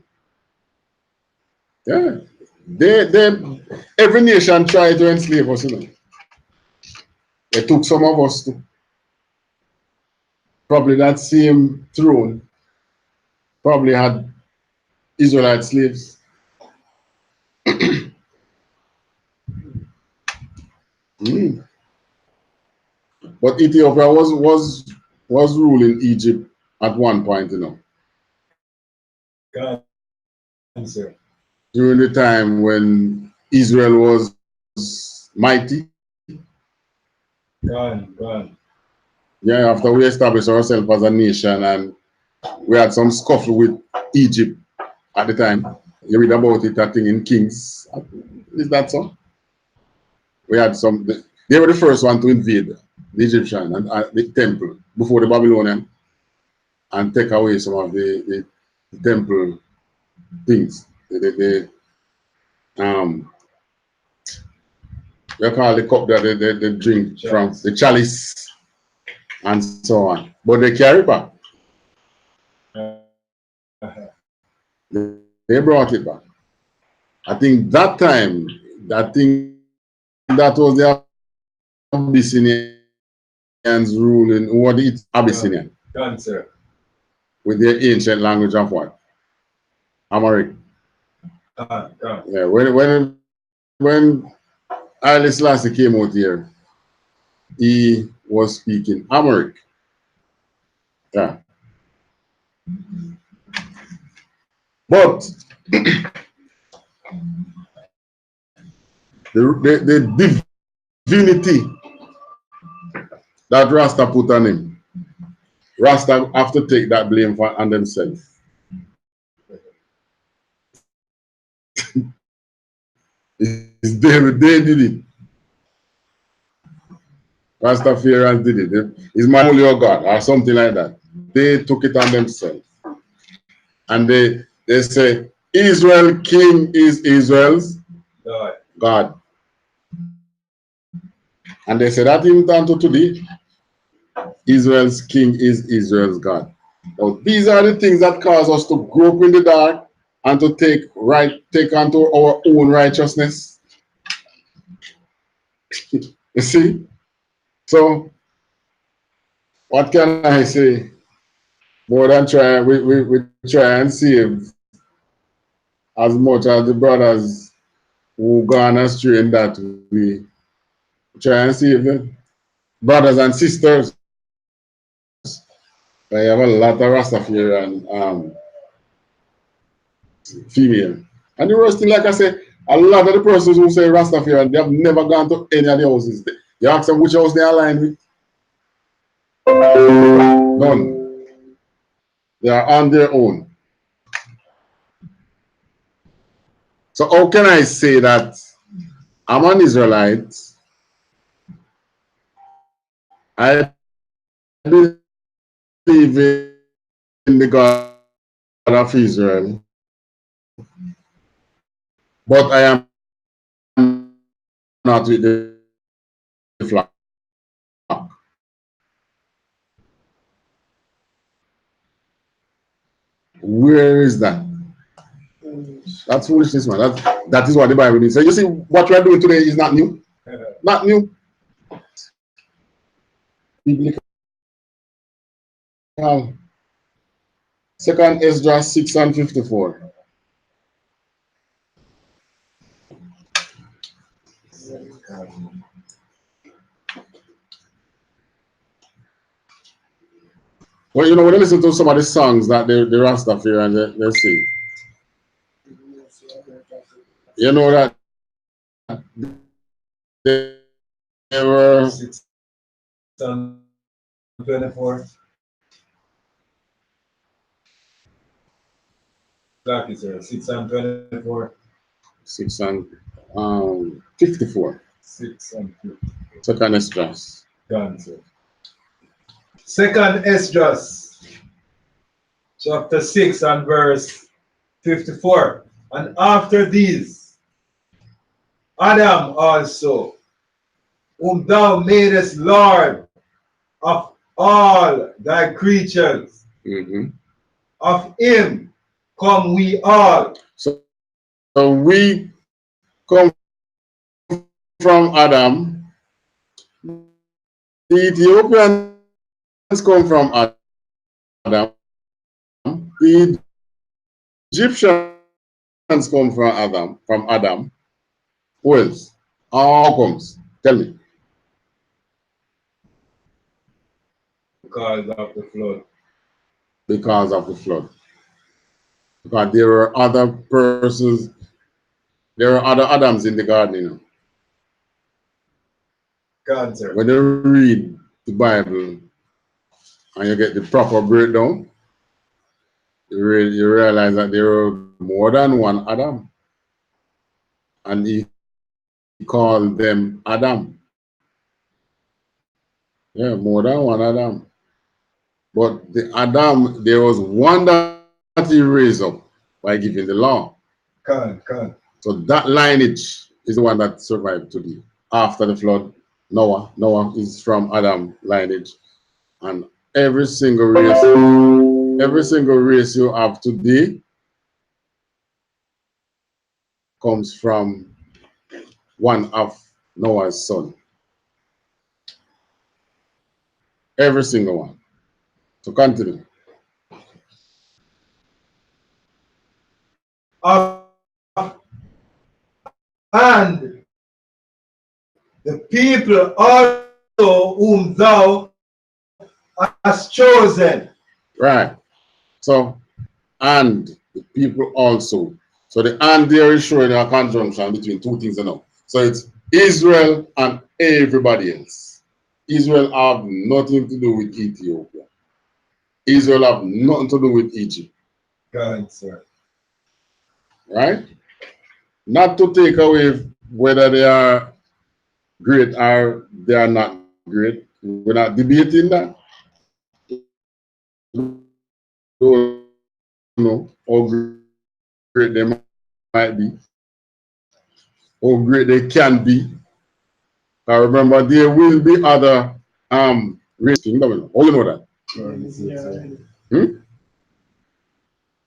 Yeah. Every nation tried to enslave us, you know. They took some of us to probably that same throne, probably had Israelite slaves. But Ethiopia was ruling Egypt at one point, you know. God, sir. During the time when Israel was mighty. God. Yeah, after we established ourselves as a nation and we had some scuffle with Egypt at the time. You read about it, I think, in Kings. Is that so? We had some, they were the first one to invade the Egyptian and the temple before the Babylonian and take away some of the temple things. We call the cup that they drink from, the chalice and so on. But they carry back. They brought it back. I think that time, that was the Abyssinians ruling, who were the Abyssinian. Sir. With their ancient language of what? Amharic. Yeah, when I.S.U.P.K came out here, he was speaking Amharic. Yeah. But the divinity that Rasta put on him, Rasta have to take that blame on themselves. They did it. Rastafarians did it. It's my only God or something like that. They took it on themselves. And they say, Israel king is Israel's God. And they say that even down to today, Israel's king is Israel's God. Now, these are the things that cause us to grope in the dark and to take onto our own righteousness. You see? So, what can I say? More than try, we try and save as much as the brothers who gone astray in that we try and save them. Brothers and sisters, I have a lot of Rastafarian female. And the worst thing, like I say, a lot of the persons who say Rastafarian, they have never gone to any of the houses. You ask them which house they are aligned with. None. They are on their own. So how can I say that I'm an Israelite? I believe in the God of Israel, but I am not with the flock. Where is that? That's foolishness, man. That is what the Bible means. So you see, what we are doing today is not new. Not new. Biblical. Second Ezra 6 and 54. Well, you know, when you listen to some of the songs that the Rastafarians they sing, you know that they were 6 and 24. Black is there. 6 and 24. 6 and 54. 6 and 54. Second Ezra. Done, sir. Second Esdras, chapter 6 and verse 54. And after these, Adam also, whom thou madest Lord of all thy creatures, of him come we all. So we come from Adam. The Ethiopians come from Adam. The Egyptians come from Adam. Who else? How comes? Tell me. Because of the flood. Because of the flood. Because there were other persons, there are other Adams in the garden, you know. God, sir. When you read the Bible and you get the proper breakdown, you realize that there were more than one Adam. And he called them Adam. Yeah, more than one Adam. But the Adam, there was one that he raised up by giving the law. God. So that lineage is the one that survived today. After the flood, Noah is from Adam lineage. And every single race you have today comes from one of Noah's son. Every single one. So continue. And the people also whom thou hast chosen. Right. So, and the people also. So the and there is showing a conjunction between two things, you know. So it's Israel and everybody else. Israel have nothing to do with Ethiopia. Israel have nothing to do with Egypt. God, sir. Right? Not to take away whether they are great or they are not great. We're not debating that. Don't know how great they might be, how great they can be. I remember there will be other race kingdom. How you know that? Hmm?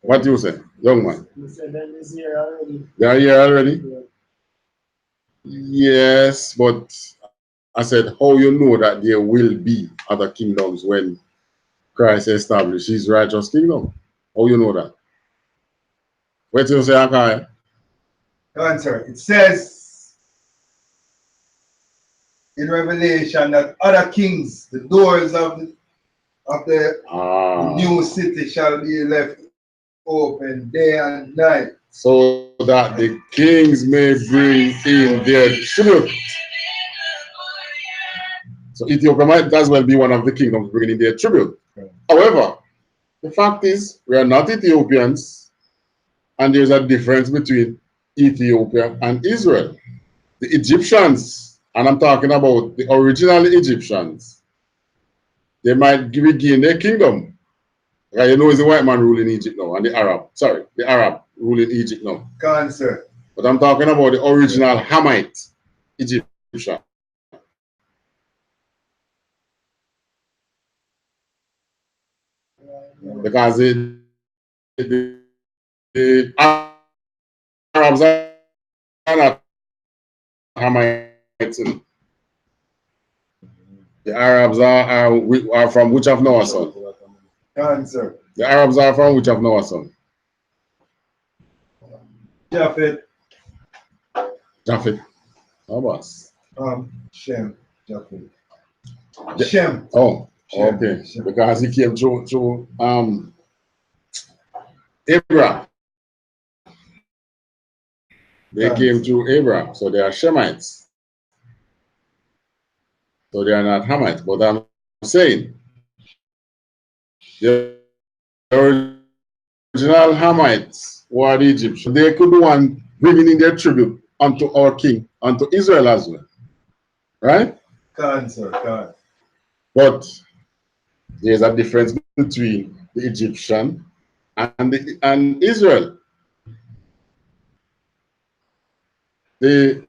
What you say, young man? They are here already? Yes, but I said, how you know that there will be other kingdoms when Christ established his righteous kingdom? How you know that? What you say, Akai? Answer. It says in Revelation that other kings, the doors of the new city shall be left open day and night. So that the kings may bring in their tribute. So Ethiopia might as well be one of the kingdoms bringing in their tribute. Okay. However, the fact is, we are not Ethiopians, and there's a difference between Ethiopia and Israel. The Egyptians, and I'm talking about the original Egyptians, they might regain their kingdom. Like, you know, it's the white man ruling Egypt now, and the Arab ruling Egypt now. Cancer. But I'm talking about the original Hamite Egyptian. Because the Arabs are not Hamites. The Arabs are from which of Noah's son? Cancer. The Arabs are from which of Noah's son? Japhet. Japhet. Abbas. Shem. Japhet. Shem. Oh, Shem. okay. Shem. Because he came through Abraham. They came through Abraham, so they are Shemites. So they are not Hamites. But I'm saying the original Hamites were the Egyptians. They could be one bringing in their tribute unto our king, unto Israel as well. Right? Cancer. But there's a difference between the Egyptian and Israel. The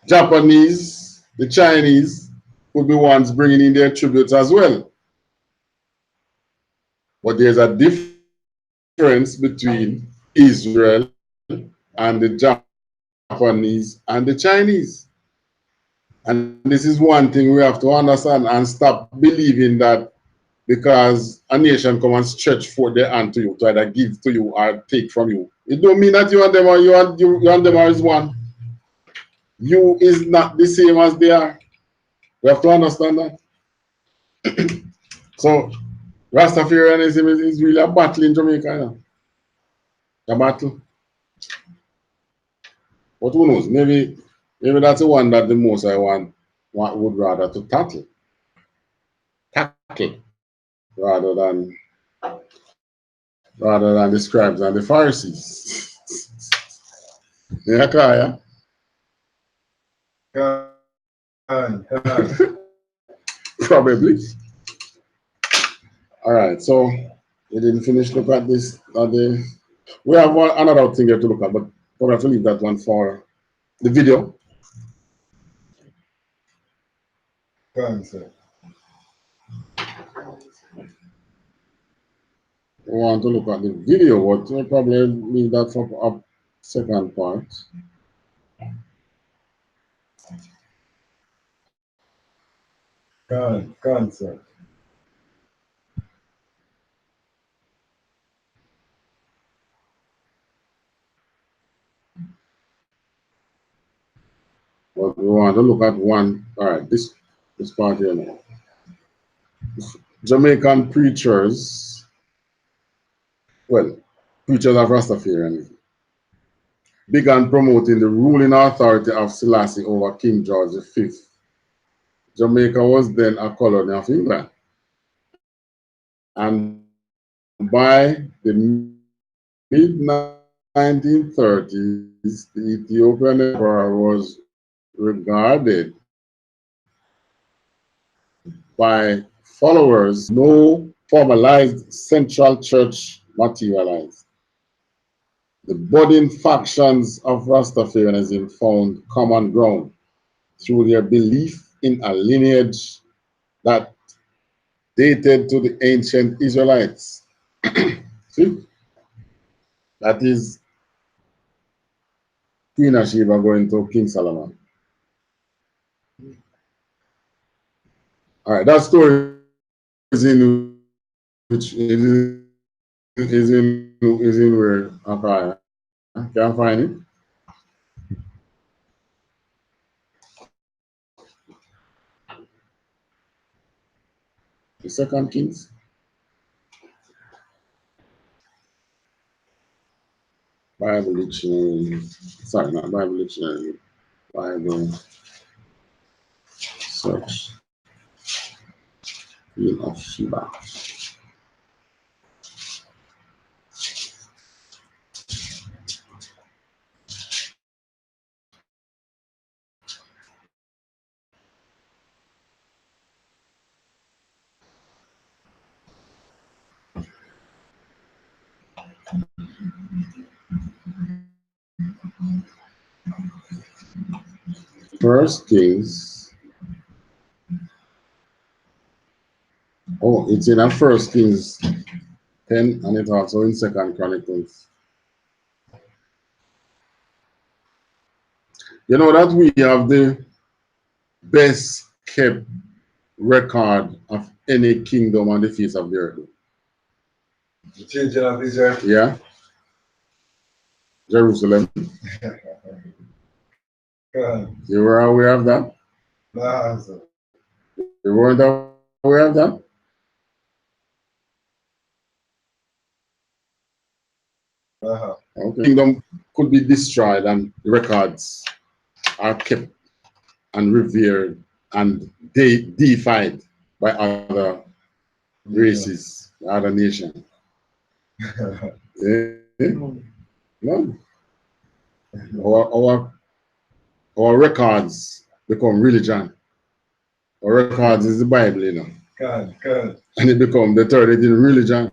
Japanese, the Chinese could be ones bringing in their tributes as well. But there's a difference between Israel and the Japanese and the Chinese. And this is one thing we have to understand and stop believing that because a nation come and stretch forth their hand to you to either give to you or take from you. It don't mean that you and them are you and them are is one. You is not the same as they are. We have to understand that. So Rastafarianism is really a battle in Jamaica now. A battle. But who knows? Maybe that's the one that the most I would rather to tackle rather than the scribes and the Pharisees. Yeah, Kaya. Probably. All right, so we didn't finish look at this. We have another thing here to look at, but we'll have to leave that one for the video. Cancer. We want to look at the video, but we'll probably leave that for a second part. Cancer. But we want to look at one. All right, this part here now. Jamaican preachers, well, preachers of Rastafarianism, began promoting the ruling authority of Selassie over King George V. Jamaica was then a colony of England. And by the mid-1930s, the Ethiopian emperor was regarded by followers, no formalized central church materialized. The budding factions of Rastafarianism found common ground through their belief in a lineage that dated to the ancient Israelites. See? That is Queen of Sheba going to King Solomon. All right, that story is in which is in where okay, I can't find it. The Second Kings. Bible Dictionary. Sorry, not Bible Dictionary. Bible search. Queen of Sheba. First Kings. Oh, it's in a First Kings 10 and it's also in Second Chronicles. You know that we have the best kept record of any kingdom on the face of the earth. The children of Israel. Yeah. Jerusalem. You were aware of that? Nah, sir. You weren't aware of that? Okay. Kingdom could be destroyed and records are kept and revered and deified by other races, other nations. No. Our records become religion. Our records is the Bible, you know. God. And it become the third in religion.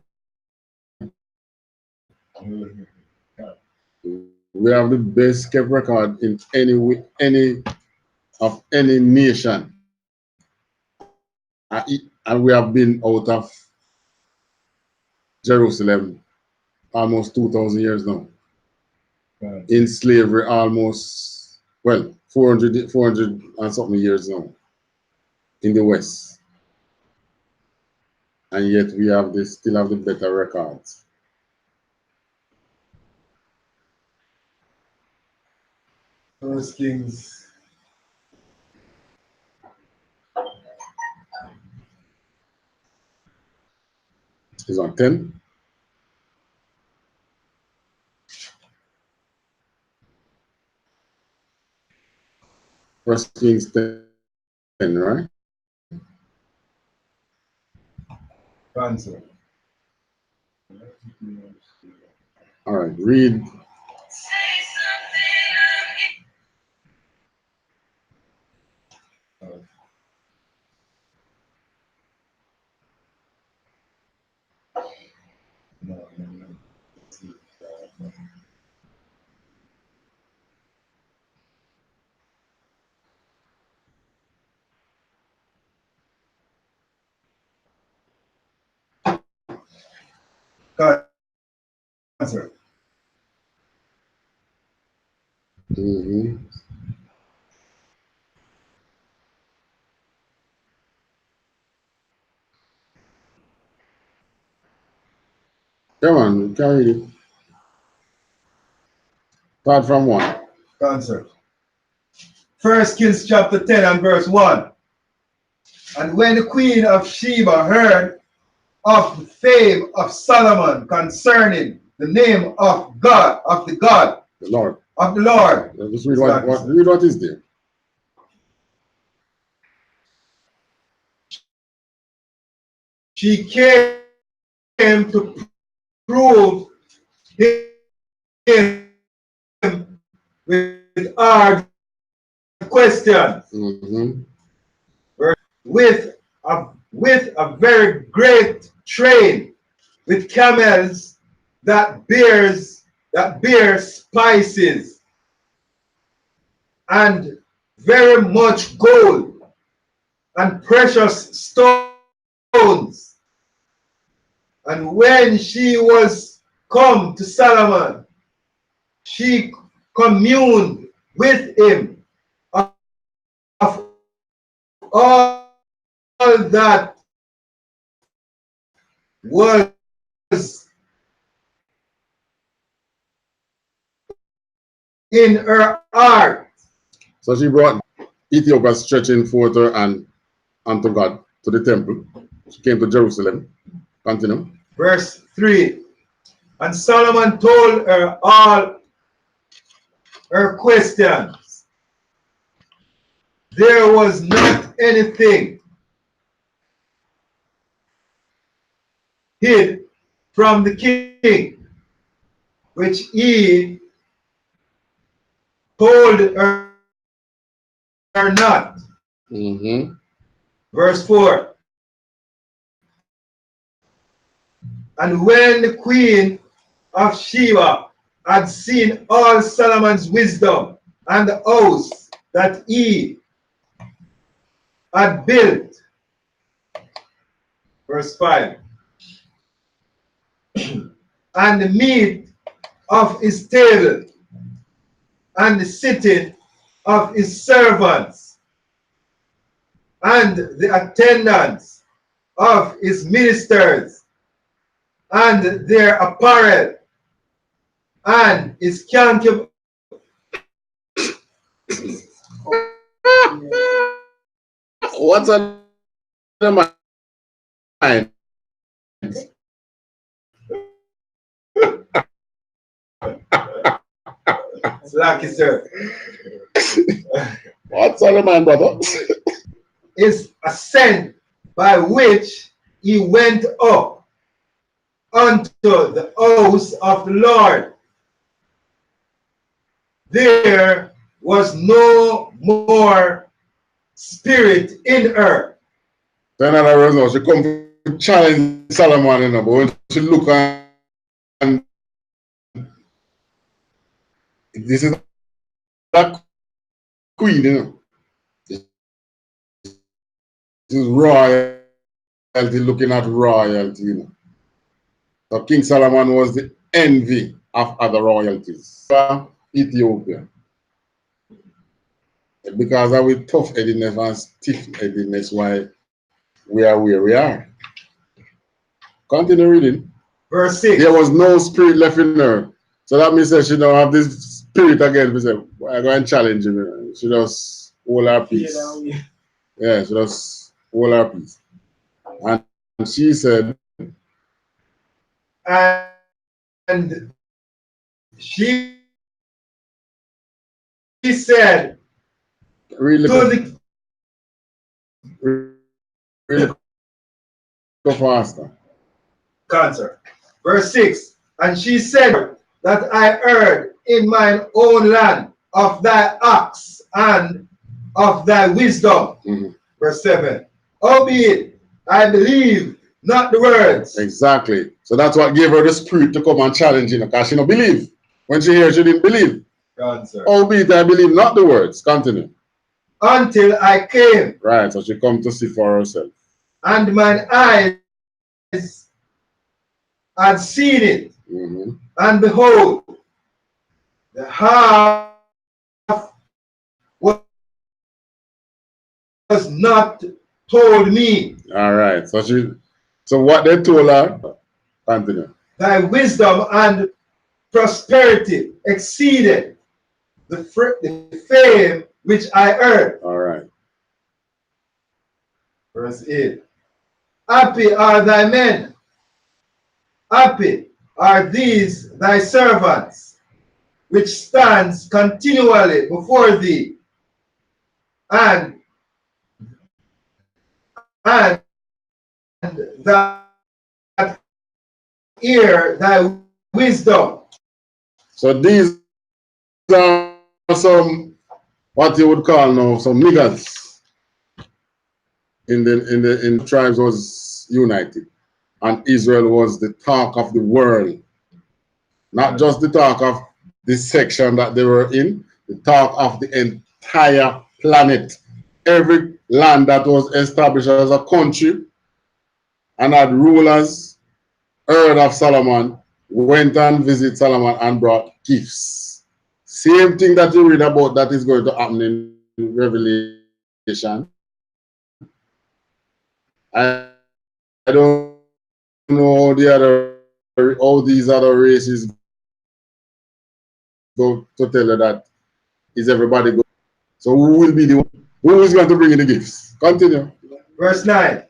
We have the best kept record in any nation. And we have been out of Jerusalem almost 2,000 years now. In slavery almost, well, 400 and something years now in the West. And yet we have still have the better records. First Kings. Is on 10. First Kings 10, right? Answer. All right, read. Answer. Come on, carry it. Start from 1. Answer. First Kings chapter 10 and verse 1. And when the queen of Sheba heard of the fame of Solomon concerning the name of God, the Lord. Of the Lord. Just read what is there. She came to prove him with hard questions. With with a very great train, with camels that bear spices, and very much gold and precious stones. And when she was come to Solomon, she communed with him of all that was in her heart. So she brought Ethiopia stretching forth her and unto God to the temple. She came to Jerusalem. Continue. Verse 3. And Solomon told her all her questions. There was not anything hid from the king, which he told her not. Verse 4. And when the queen of Sheba had seen all Solomon's wisdom and the house that he had built, verse 5, and the meat of his table, and the sitting of his servants, and the attendance of his ministers, and their apparel, and his concubines. What's on the mind? Lucky, sir. What's on the mind, brother? Is a scent by which he went up unto the house of the Lord. There was no more spirit in her. So in other words, now, she come to challenge Solomon, you know, but when she look and this is that queen, you know. This is royalty looking at royalty, you know. So King Solomon was the envy of other royalties. Ethiopia. Because of our tough-headedness and stiff-headedness, why we are where we are. Continue reading. Verse 6. There was no spirit left in her. So that means that she don't have this spirit again. We say, I'm going to challenge him. She just hold her peace. Yeah, she just hold her peace. And she said, And she said, really go faster. Cancer. Verse 6. And she said that I heard in mine own land of thy acts and of thy wisdom. Verse 7. Albeit I believe not the words. Exactly. So that's what gave her the spirit to come and challenge, you know, because she don't believe. When she heard, she didn't believe. Cancer. Albeit I believe not the words. Continue. Until I came. Right, so she come to see for herself. And mine eyes had seen it. And behold, the half was not told me. All right, so what they told her, continue. Thy wisdom and prosperity exceeded the fame which I heard. All right. Verse 8. Happy are thy men. Happy are these thy servants, which stands continually before thee, and that hear thy wisdom. So these are some, what you would call now, some niggers. in tribes was united, and Israel was the talk of the world, not just the talk of the section that they were in, the talk of the entire planet. Every land that was established as a country and had rulers heard of Solomon, went and visited Solomon and brought gifts. Same thing that you read about that is going to happen in Revelation. I don't know all these other races go to tell you that is everybody go. So who will be the one? Who is going to bring in the gifts? Continue. Verse 9.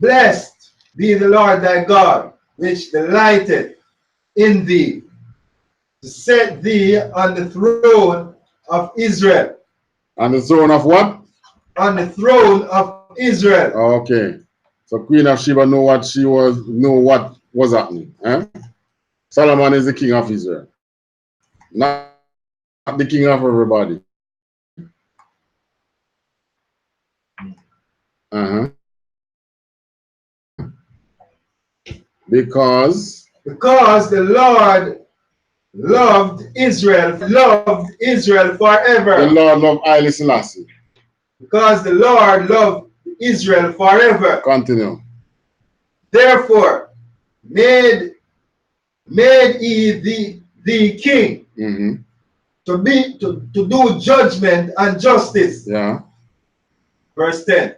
Blessed be the Lord thy God, which delighted in thee, to set thee on the throne of Israel. On the throne of what? On the throne of Israel. Okay. So Queen of Sheba know what was happening. Eh? Solomon is the king of Israel, not the king of everybody. Because the Lord loved Israel forever. The Lord loved Haile Selassie. Because the Lord loved Israel forever. Continue. Therefore, made he thee king, to do judgment and justice. Yeah. Verse 10.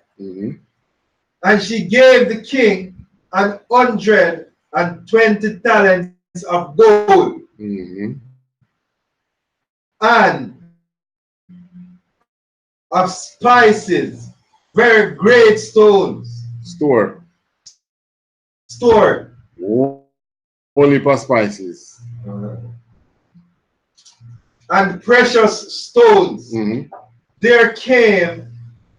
And she gave the king 120 talents of gold, and of spices, very great stones. Stored. Only for spices. And precious stones. There came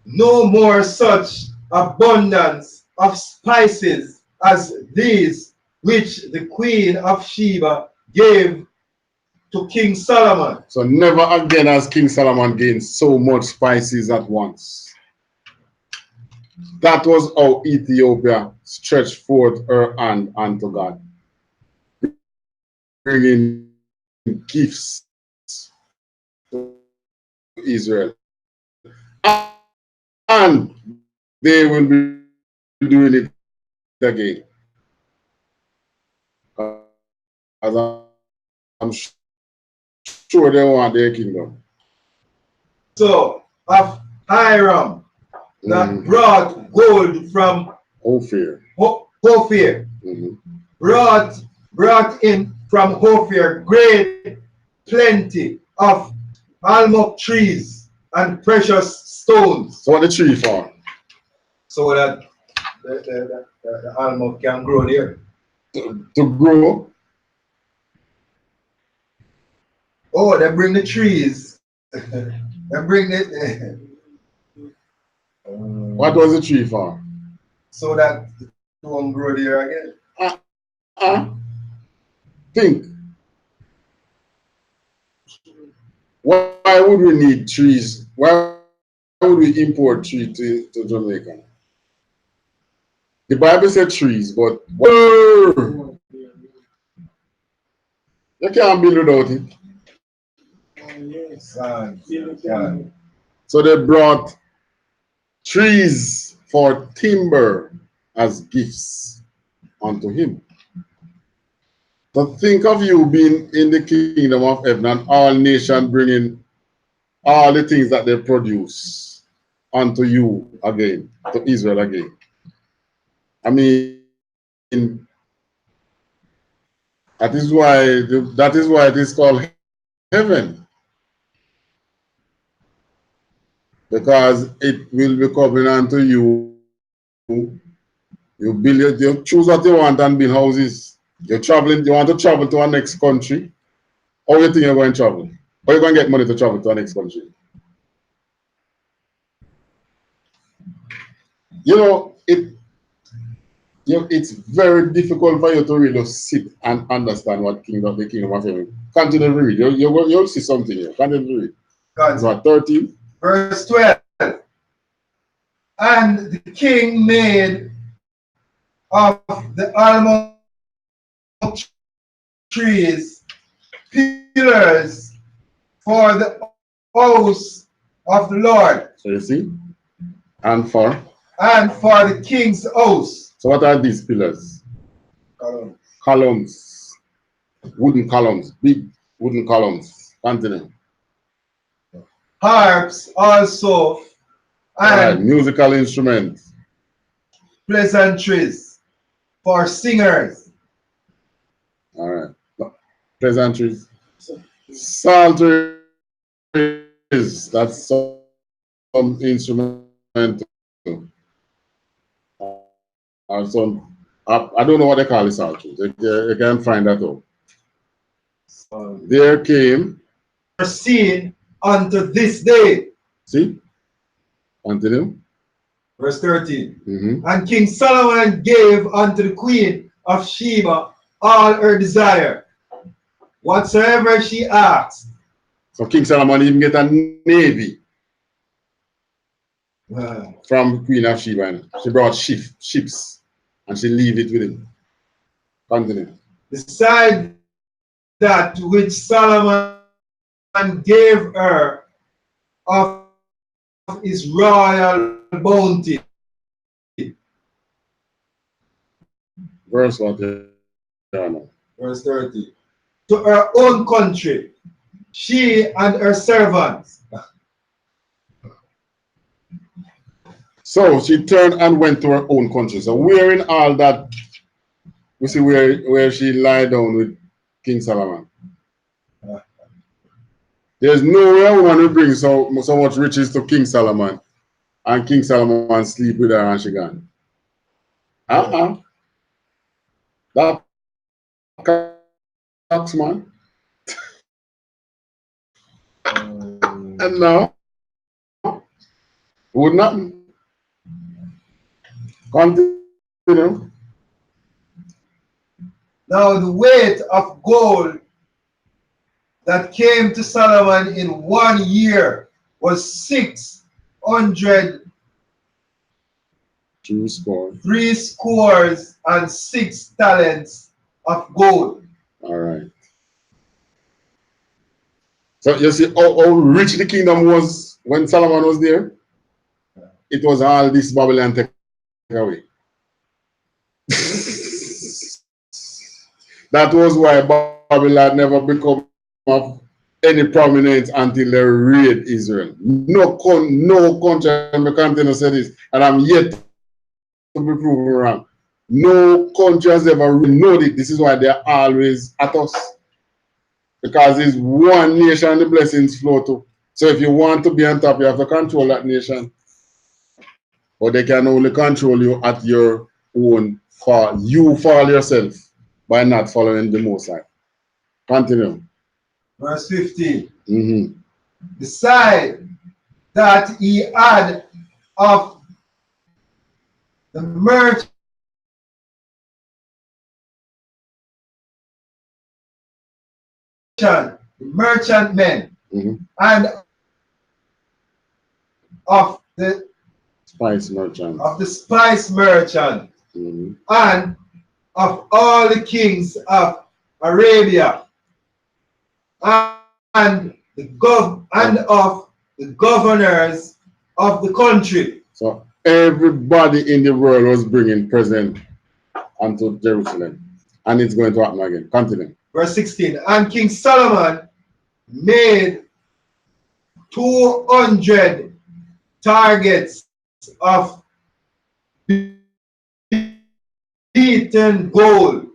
no more such abundance of spices as these which the Queen of Sheba gave to King Solomon. So never again has King Solomon gained so much spices at once. That was how Ethiopia stretched forth her hand unto God, bringing gifts to Israel. And they will be doing it again. As I'm sure they want their kingdom. So, of Hiram, that brought gold from Ophir. Brought in from Ophir great plenty of almug trees and precious stones. So what the tree for? So that the almug can grow there. To grow? Oh, they bring the trees. They bring it. What was the tree for? So that it won't grow there again. Think. Why would we need trees? Why would we import trees to Jamaica? The Bible said trees, but you can't build without it. So they brought trees for timber as gifts unto him. So think of you being in the kingdom of heaven and all nations bringing all the things that they produce unto you again, to Israel again. I mean, that is why it is called heaven. Because it will be coming unto you. You choose what you want and build houses. You're traveling, you want to travel to our next country. How do you think you're going to travel? How are you going to get money to travel to our next country? You know, it's very difficult for you to really sit and understand what the kingdom of heaven. Continue to read. You'll see something here. Continue to read. It's what, 13? Verse 12. And the king made of the almond trees pillars for the house of the Lord. So you see? And for the king's house. So what are these pillars? Column. Columns. Wooden columns. Big wooden columns. Continue. Harps also. And right. Musical instruments. Pleasantries for singers. All right. Pleasantries. Psalteries. That's some instrument. Or some, I don't know what they call it, psalteries. You can find that out. There came. Seen unto this day. See? Continue. Verse 13. And King Solomon gave unto the queen of Sheba all her desire, whatsoever she asked. So King Solomon even get a navy from Queen of Sheba. She brought ships and she leave it with him. Continue. Beside that which Solomon gave her of his royal bounty. Verse what? Verse 30. To her own country, she and her servants. So she turned and went to her own country. So where in all that, we see where she lied down with King Solomon. There's nowhere a woman will bring so much riches to King Solomon and King Solomon sleep with her and she gone. That cox man. And now, would not continue. Now the weight of gold that came to Solomon in 1 year was 600 3 scores and 6 talents of gold. All right. So you see how rich the kingdom was when Solomon was there? It was all this Babylon take away. That was why Babylon never become of any prominence until they raid Israel. No country in the continent said this, and I'm yet to be proven wrong. No country has ever known it. This is why they're always at us. Because it's one nation the blessings flow to. So if you want to be on top, you have to control that nation. But they can only control you at your own fall. You fall yourself by not following the Most High. Continue. Verse 15. Beside that he had of the merchantmen and of the spice merchant and of all the kings of Arabia and of the governors of the country. So everybody in the world was bringing present unto Jerusalem, and it's going to happen again. Continue. Verse 16. And King Solomon made 200 targets of beaten gold,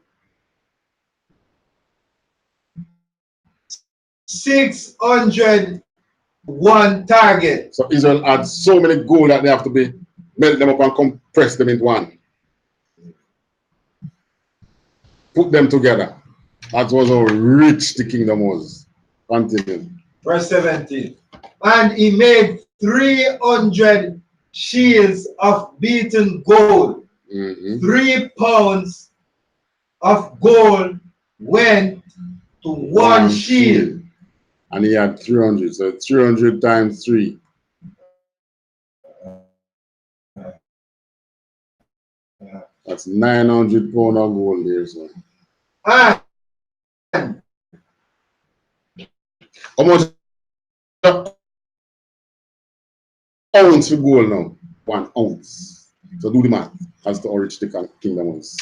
601 targets. So Israel had so many gold that they have to be melt them up and compress them into one. Put them together. That was how rich the kingdom was. Continue. Verse 17. And he made 300 shields of beaten gold. 3 pounds of gold went to one shield. And he had 300. So 300 times 3. That's 900 pounds of gold there, so. And How much ounce of gold now? 1 ounce. So do the math as to how rich the kingdom was.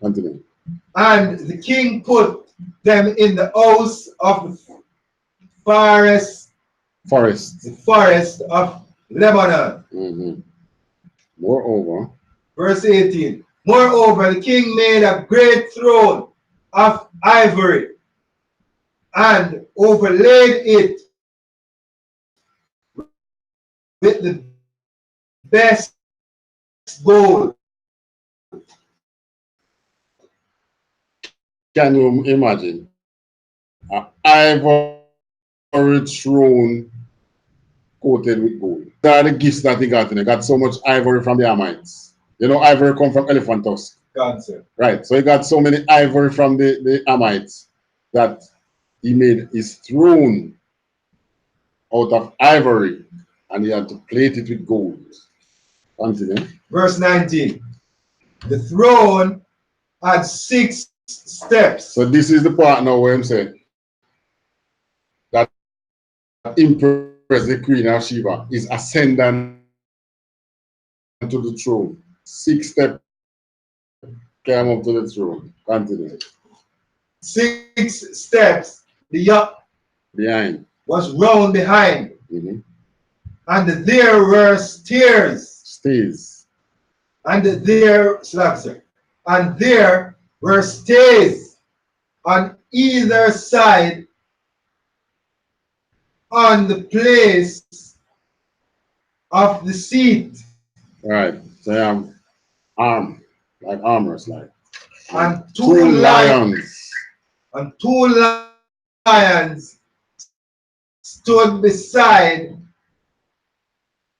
Continue. And the king put them in the house of the forest of Lebanon. Moreover, verse 18. Moreover, the king made a great throne of ivory and overlaid it with the best gold. can you imagine an ivory throne coated with gold? These are the gifts that he got, and he got so much ivory from the Ammonites. You know, ivory come from elephant tusk. Right. So he got so many ivory from the Ammonites that he made his throne out of ivory, and he had to plate it with gold. Continue. Verse 19. The throne had 6 steps. So this is the part now where I'm saying that Empress, the Queen of Sheba, is ascendant to the throne. 6 steps came up to the throne. Continue. 6 steps. The yup Behind was round behind. And there were stairs. And there were stays on either side on the place of the seat. Right. So I have arm, like armors, like. And two lions. And 2 lions stood beside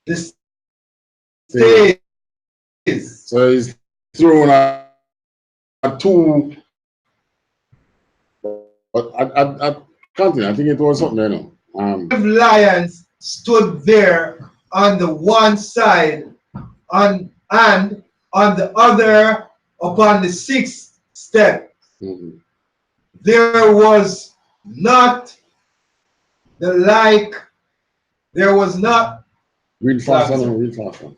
the stays. So he's thrown at 2. But I continue. I think it was something, you know. 5 lions stood there on the one side, and on the other upon the 6th step. There was not the like. There was not. Read faster, read faster.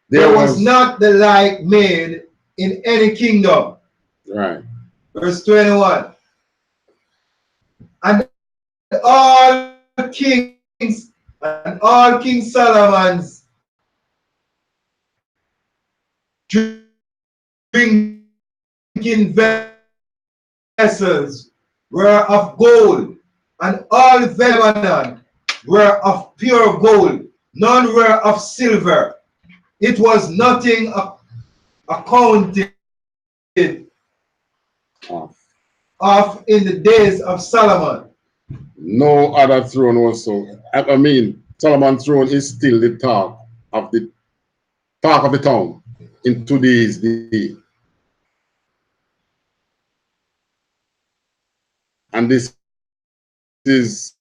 There was not the like made in any kingdom. Right. Verse 21. And all kings and all King Solomon's drinking vessels were of gold, and all Lebanon were of pure gold, none were of silver. It was nothing accounted of in the days of Solomon. No other throne also. I mean, Solomon's throne is still the talk of the town in today's day. And this is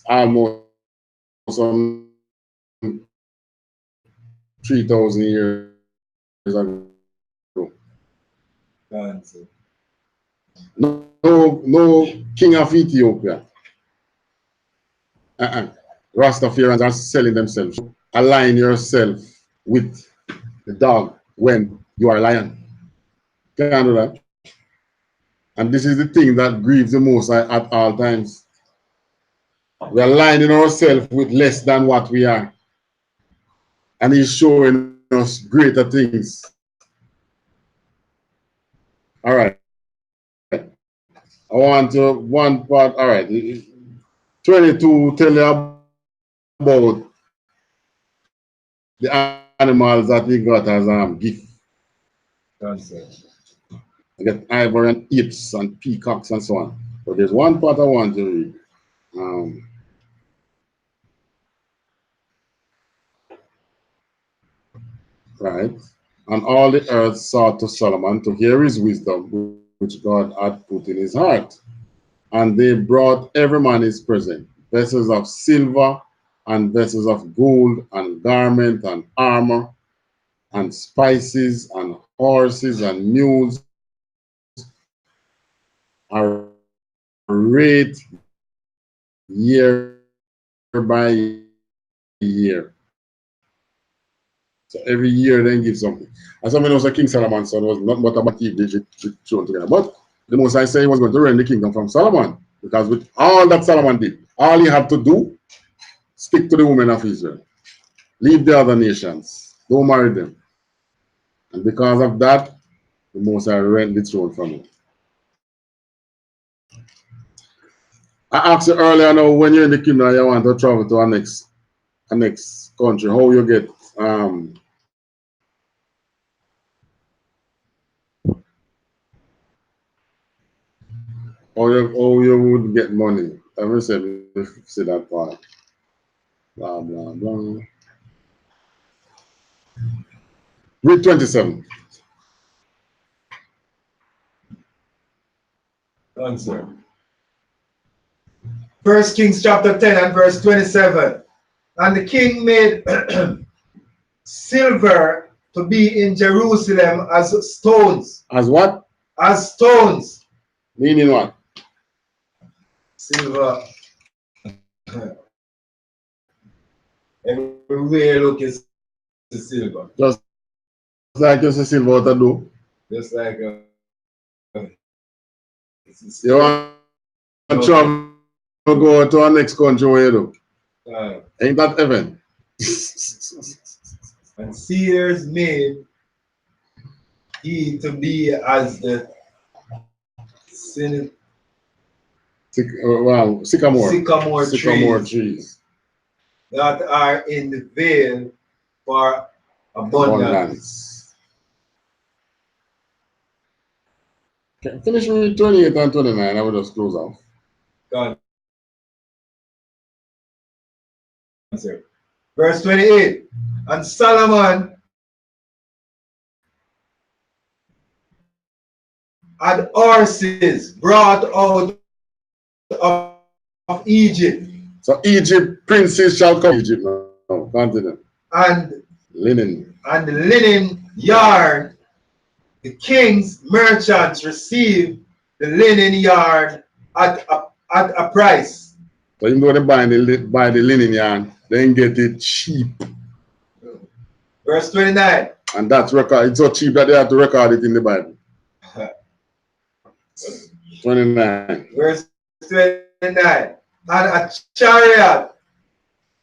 almost 3,000 years ago. No king of Ethiopia. Rastafarians are selling themselves. Align yourself with the dog when you are a lion. Can't do that. And this is the thing that grieves the most at all times. We are aligning ourselves with less than what we are. And he's showing us greater things. All right. I want to one part. All right. 22 tell you about the animals that he got as gift. I get ivory and apes and peacocks and so on. But there's one part I want to read. Right. And all the earth sought to Solomon to hear his wisdom, which God had put in his heart. And they brought every man his present, vessels of silver and vessels of gold and garment and armor and spices and horses and mules are rate year by year. So every year then give something. And somebody knows King Solomon's son was not but a motif they thrown together. But the Most I say he was going to rend the kingdom from Solomon. Because with all that Solomon did, all he had to do, stick to the women of Israel. Leave the other nations. Don't marry them. And because of that, the Most I rent the throne from him. I asked you earlier now when you're in the kingdom and you want to travel to our next country, how you get how you would get money. I will say that part. Blah blah blah. Read 27. Answer. 1 Kings chapter 10 and verse 27. And the king made silver to be in Jerusalem as stones. As what? As stones. Meaning what? Silver. Everywhere you look is silver. Just like you see silver out of do. Just like you want to travel go to our next country where you do. Ain't that heaven? And seers made he to be as the sycamore trees that are in the vale for abundance. Okay, finish with 28 and 29. I will just close off. God. Verse 28. And Solomon had horses brought out of Egypt. So Egypt princes shall come. Egypt now. Continue. And linen. And the linen yarn. The king's merchants received the linen yarn at a price. So even though they buy the linen yarn, they can get it cheap. Verse 29. And that's record. It's so cheap that they have to record it in the Bible. 29. Verse 29. And a chariot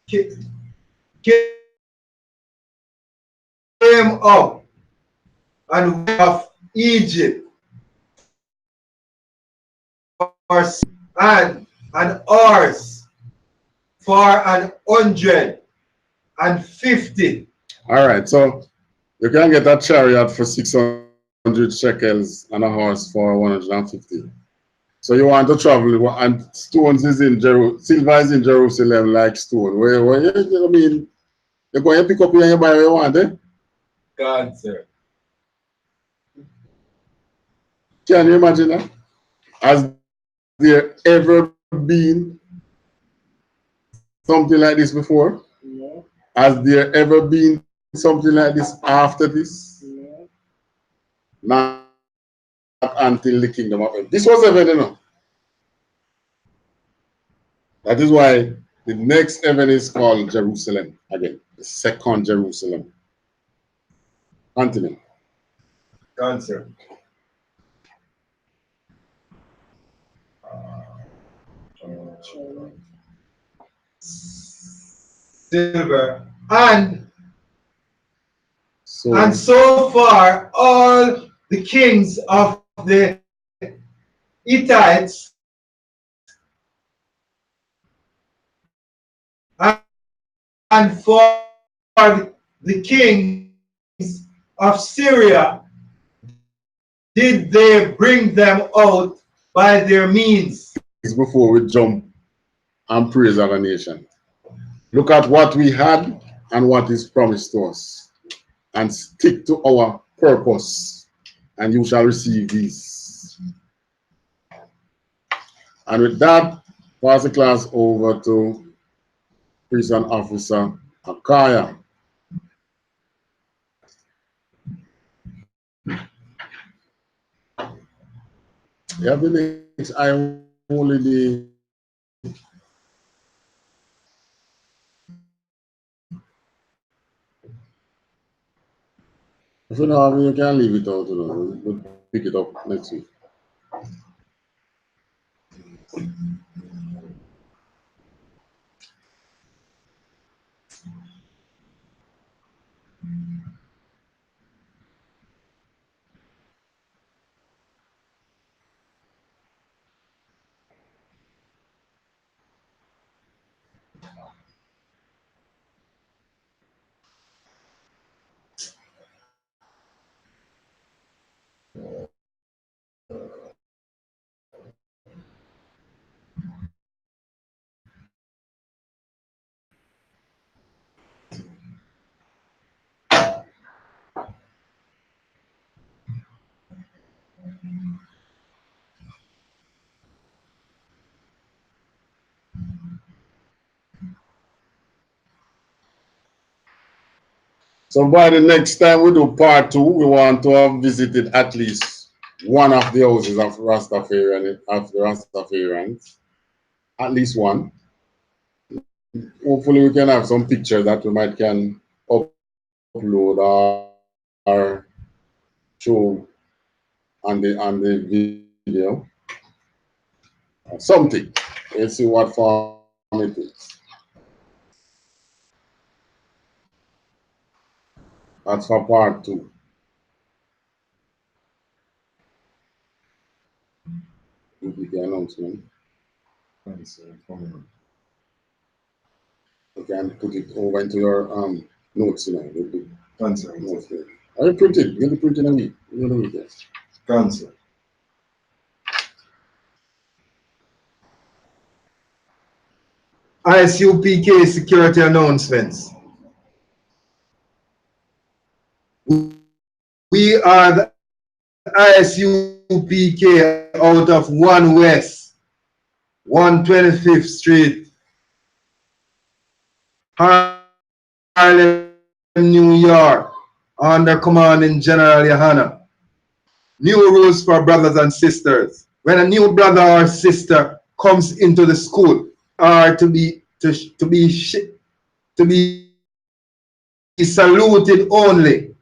came up and of Egypt, and an horse for 150. All right, so you can get a chariot for 600 shekels and a horse for 150. So you want to travel, and stones is in Jerusalem, silver is in Jerusalem like stone. Where you mean, you're going to pick up here and you buy what you want, eh? God, sir. Can you imagine that? Has there ever been something like this before? No. Has there ever been something like this after this? No. Not until the kingdom of heaven. This was heaven, you know. That is why the next heaven is called Jerusalem again, the second Jerusalem. Continue. Answer. Silver and so far all the kings of the Hittites and for the kings of Syria did they bring them out by their means. Before we jump and praise our nation, look at what we had and what is promised to us, and stick to our purpose, and you shall receive these. And with that, pass the class over to Prison Officer Akaya. You have the next I only the if you know, I mean, you can leave it out, you know. We'll pick it up next week. So by the next time we do part 2, we want to have visited at least one of the houses of the Rastafarians. At least one. Hopefully we can have some pictures that we might can upload or show on the video. Something. Let's see what form it is. That's for part 2. With the announcement. You can put it over into your notes, you know. Notes there. Are you printed? You're going to print in a week. You're going to do this. Cancel. I.S.U.P.K security announcements. We are the I.S.U.P.K out of 1 West, 125th Street, Harlem, New York, under commanding General Yahanna. New rules for brothers and sisters. When a new brother or sister comes into the school, are to be saluted only.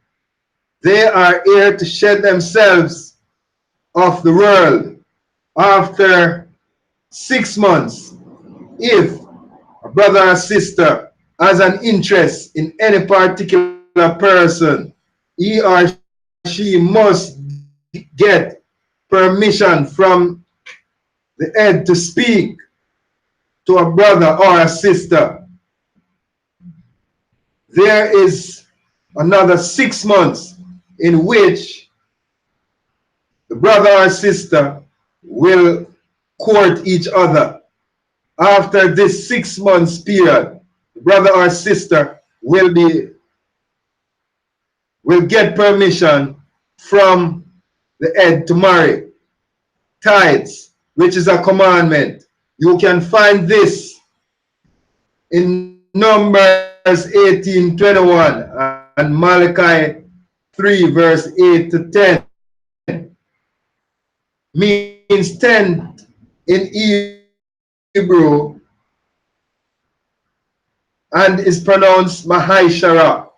They are here to shed themselves of the world after 6 months. If a brother or sister has an interest in any particular person, he or she must get permission from the head to speak to a brother or a sister. There is another 6 months in which the brother or sister will court each other. After this 6 months period, the brother or sister will get permission from the head to marry. Tithes, which is a commandment. You can find this in Numbers 18:21 and Malachi 3 verse 8 to 10. Means 10 in Hebrew and is pronounced Mahaishara.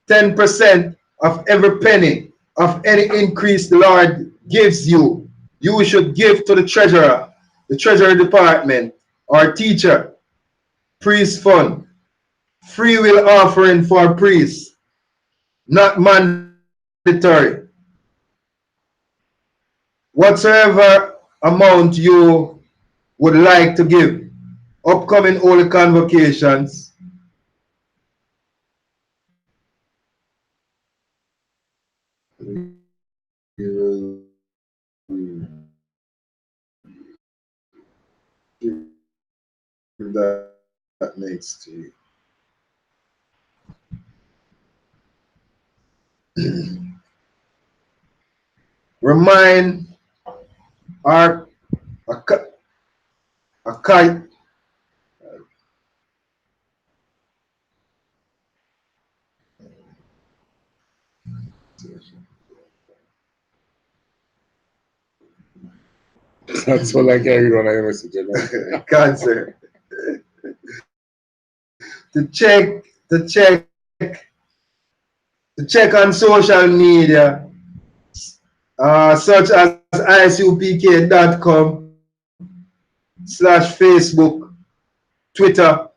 10% of every penny of any increase the Lord gives you, you should give to the treasurer, the treasury department, or teacher, priest fund, free will offering for priests, not mandatory. Whatsoever amount you would like to give, upcoming holy convocations, that next to you. Remind our That's all I can read on a message. You know? Cancer. To check on social media, such as ISUPK.com/Facebook, Twitter,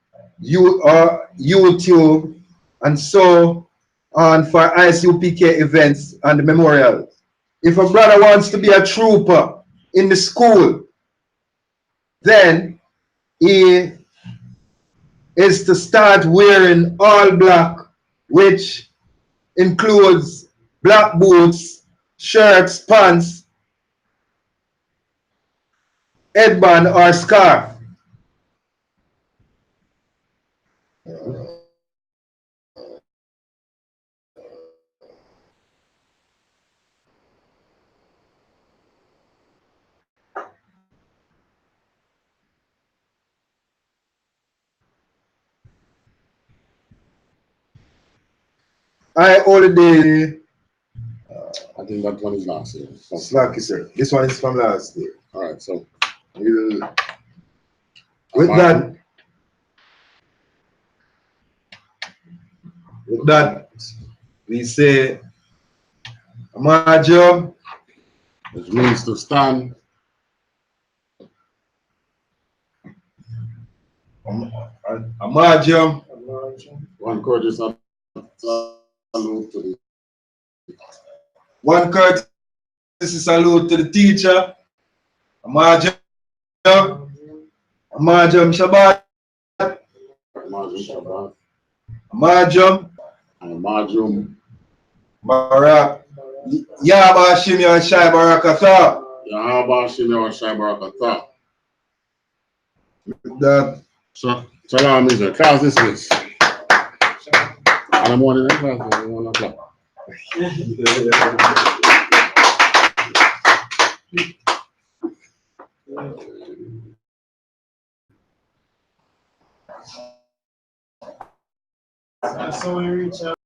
YouTube, and so on for ISUPK events and memorials. If a brother wants to be a trooper in the school, then he is to start wearing all black, which includes black boots, shirts, pants, headband, or scarf. I holiday. I think that one is last year. Slacky, sir. This one is from last year. All right, so With that, we say, Amajum, which means to stand. Amajum. One courteous salute to the One courtesy salute to the teacher. Amajum. Amajum Shabbat. Amajum Shabbat. Amajum. And Amajum Barak. Yaba Shimya Shai Barakatha. Yahaba Shimya Shai Barakatha. That Shalom is a class dismissed. And I'm morning in class at 1 o'clock. So we reach out.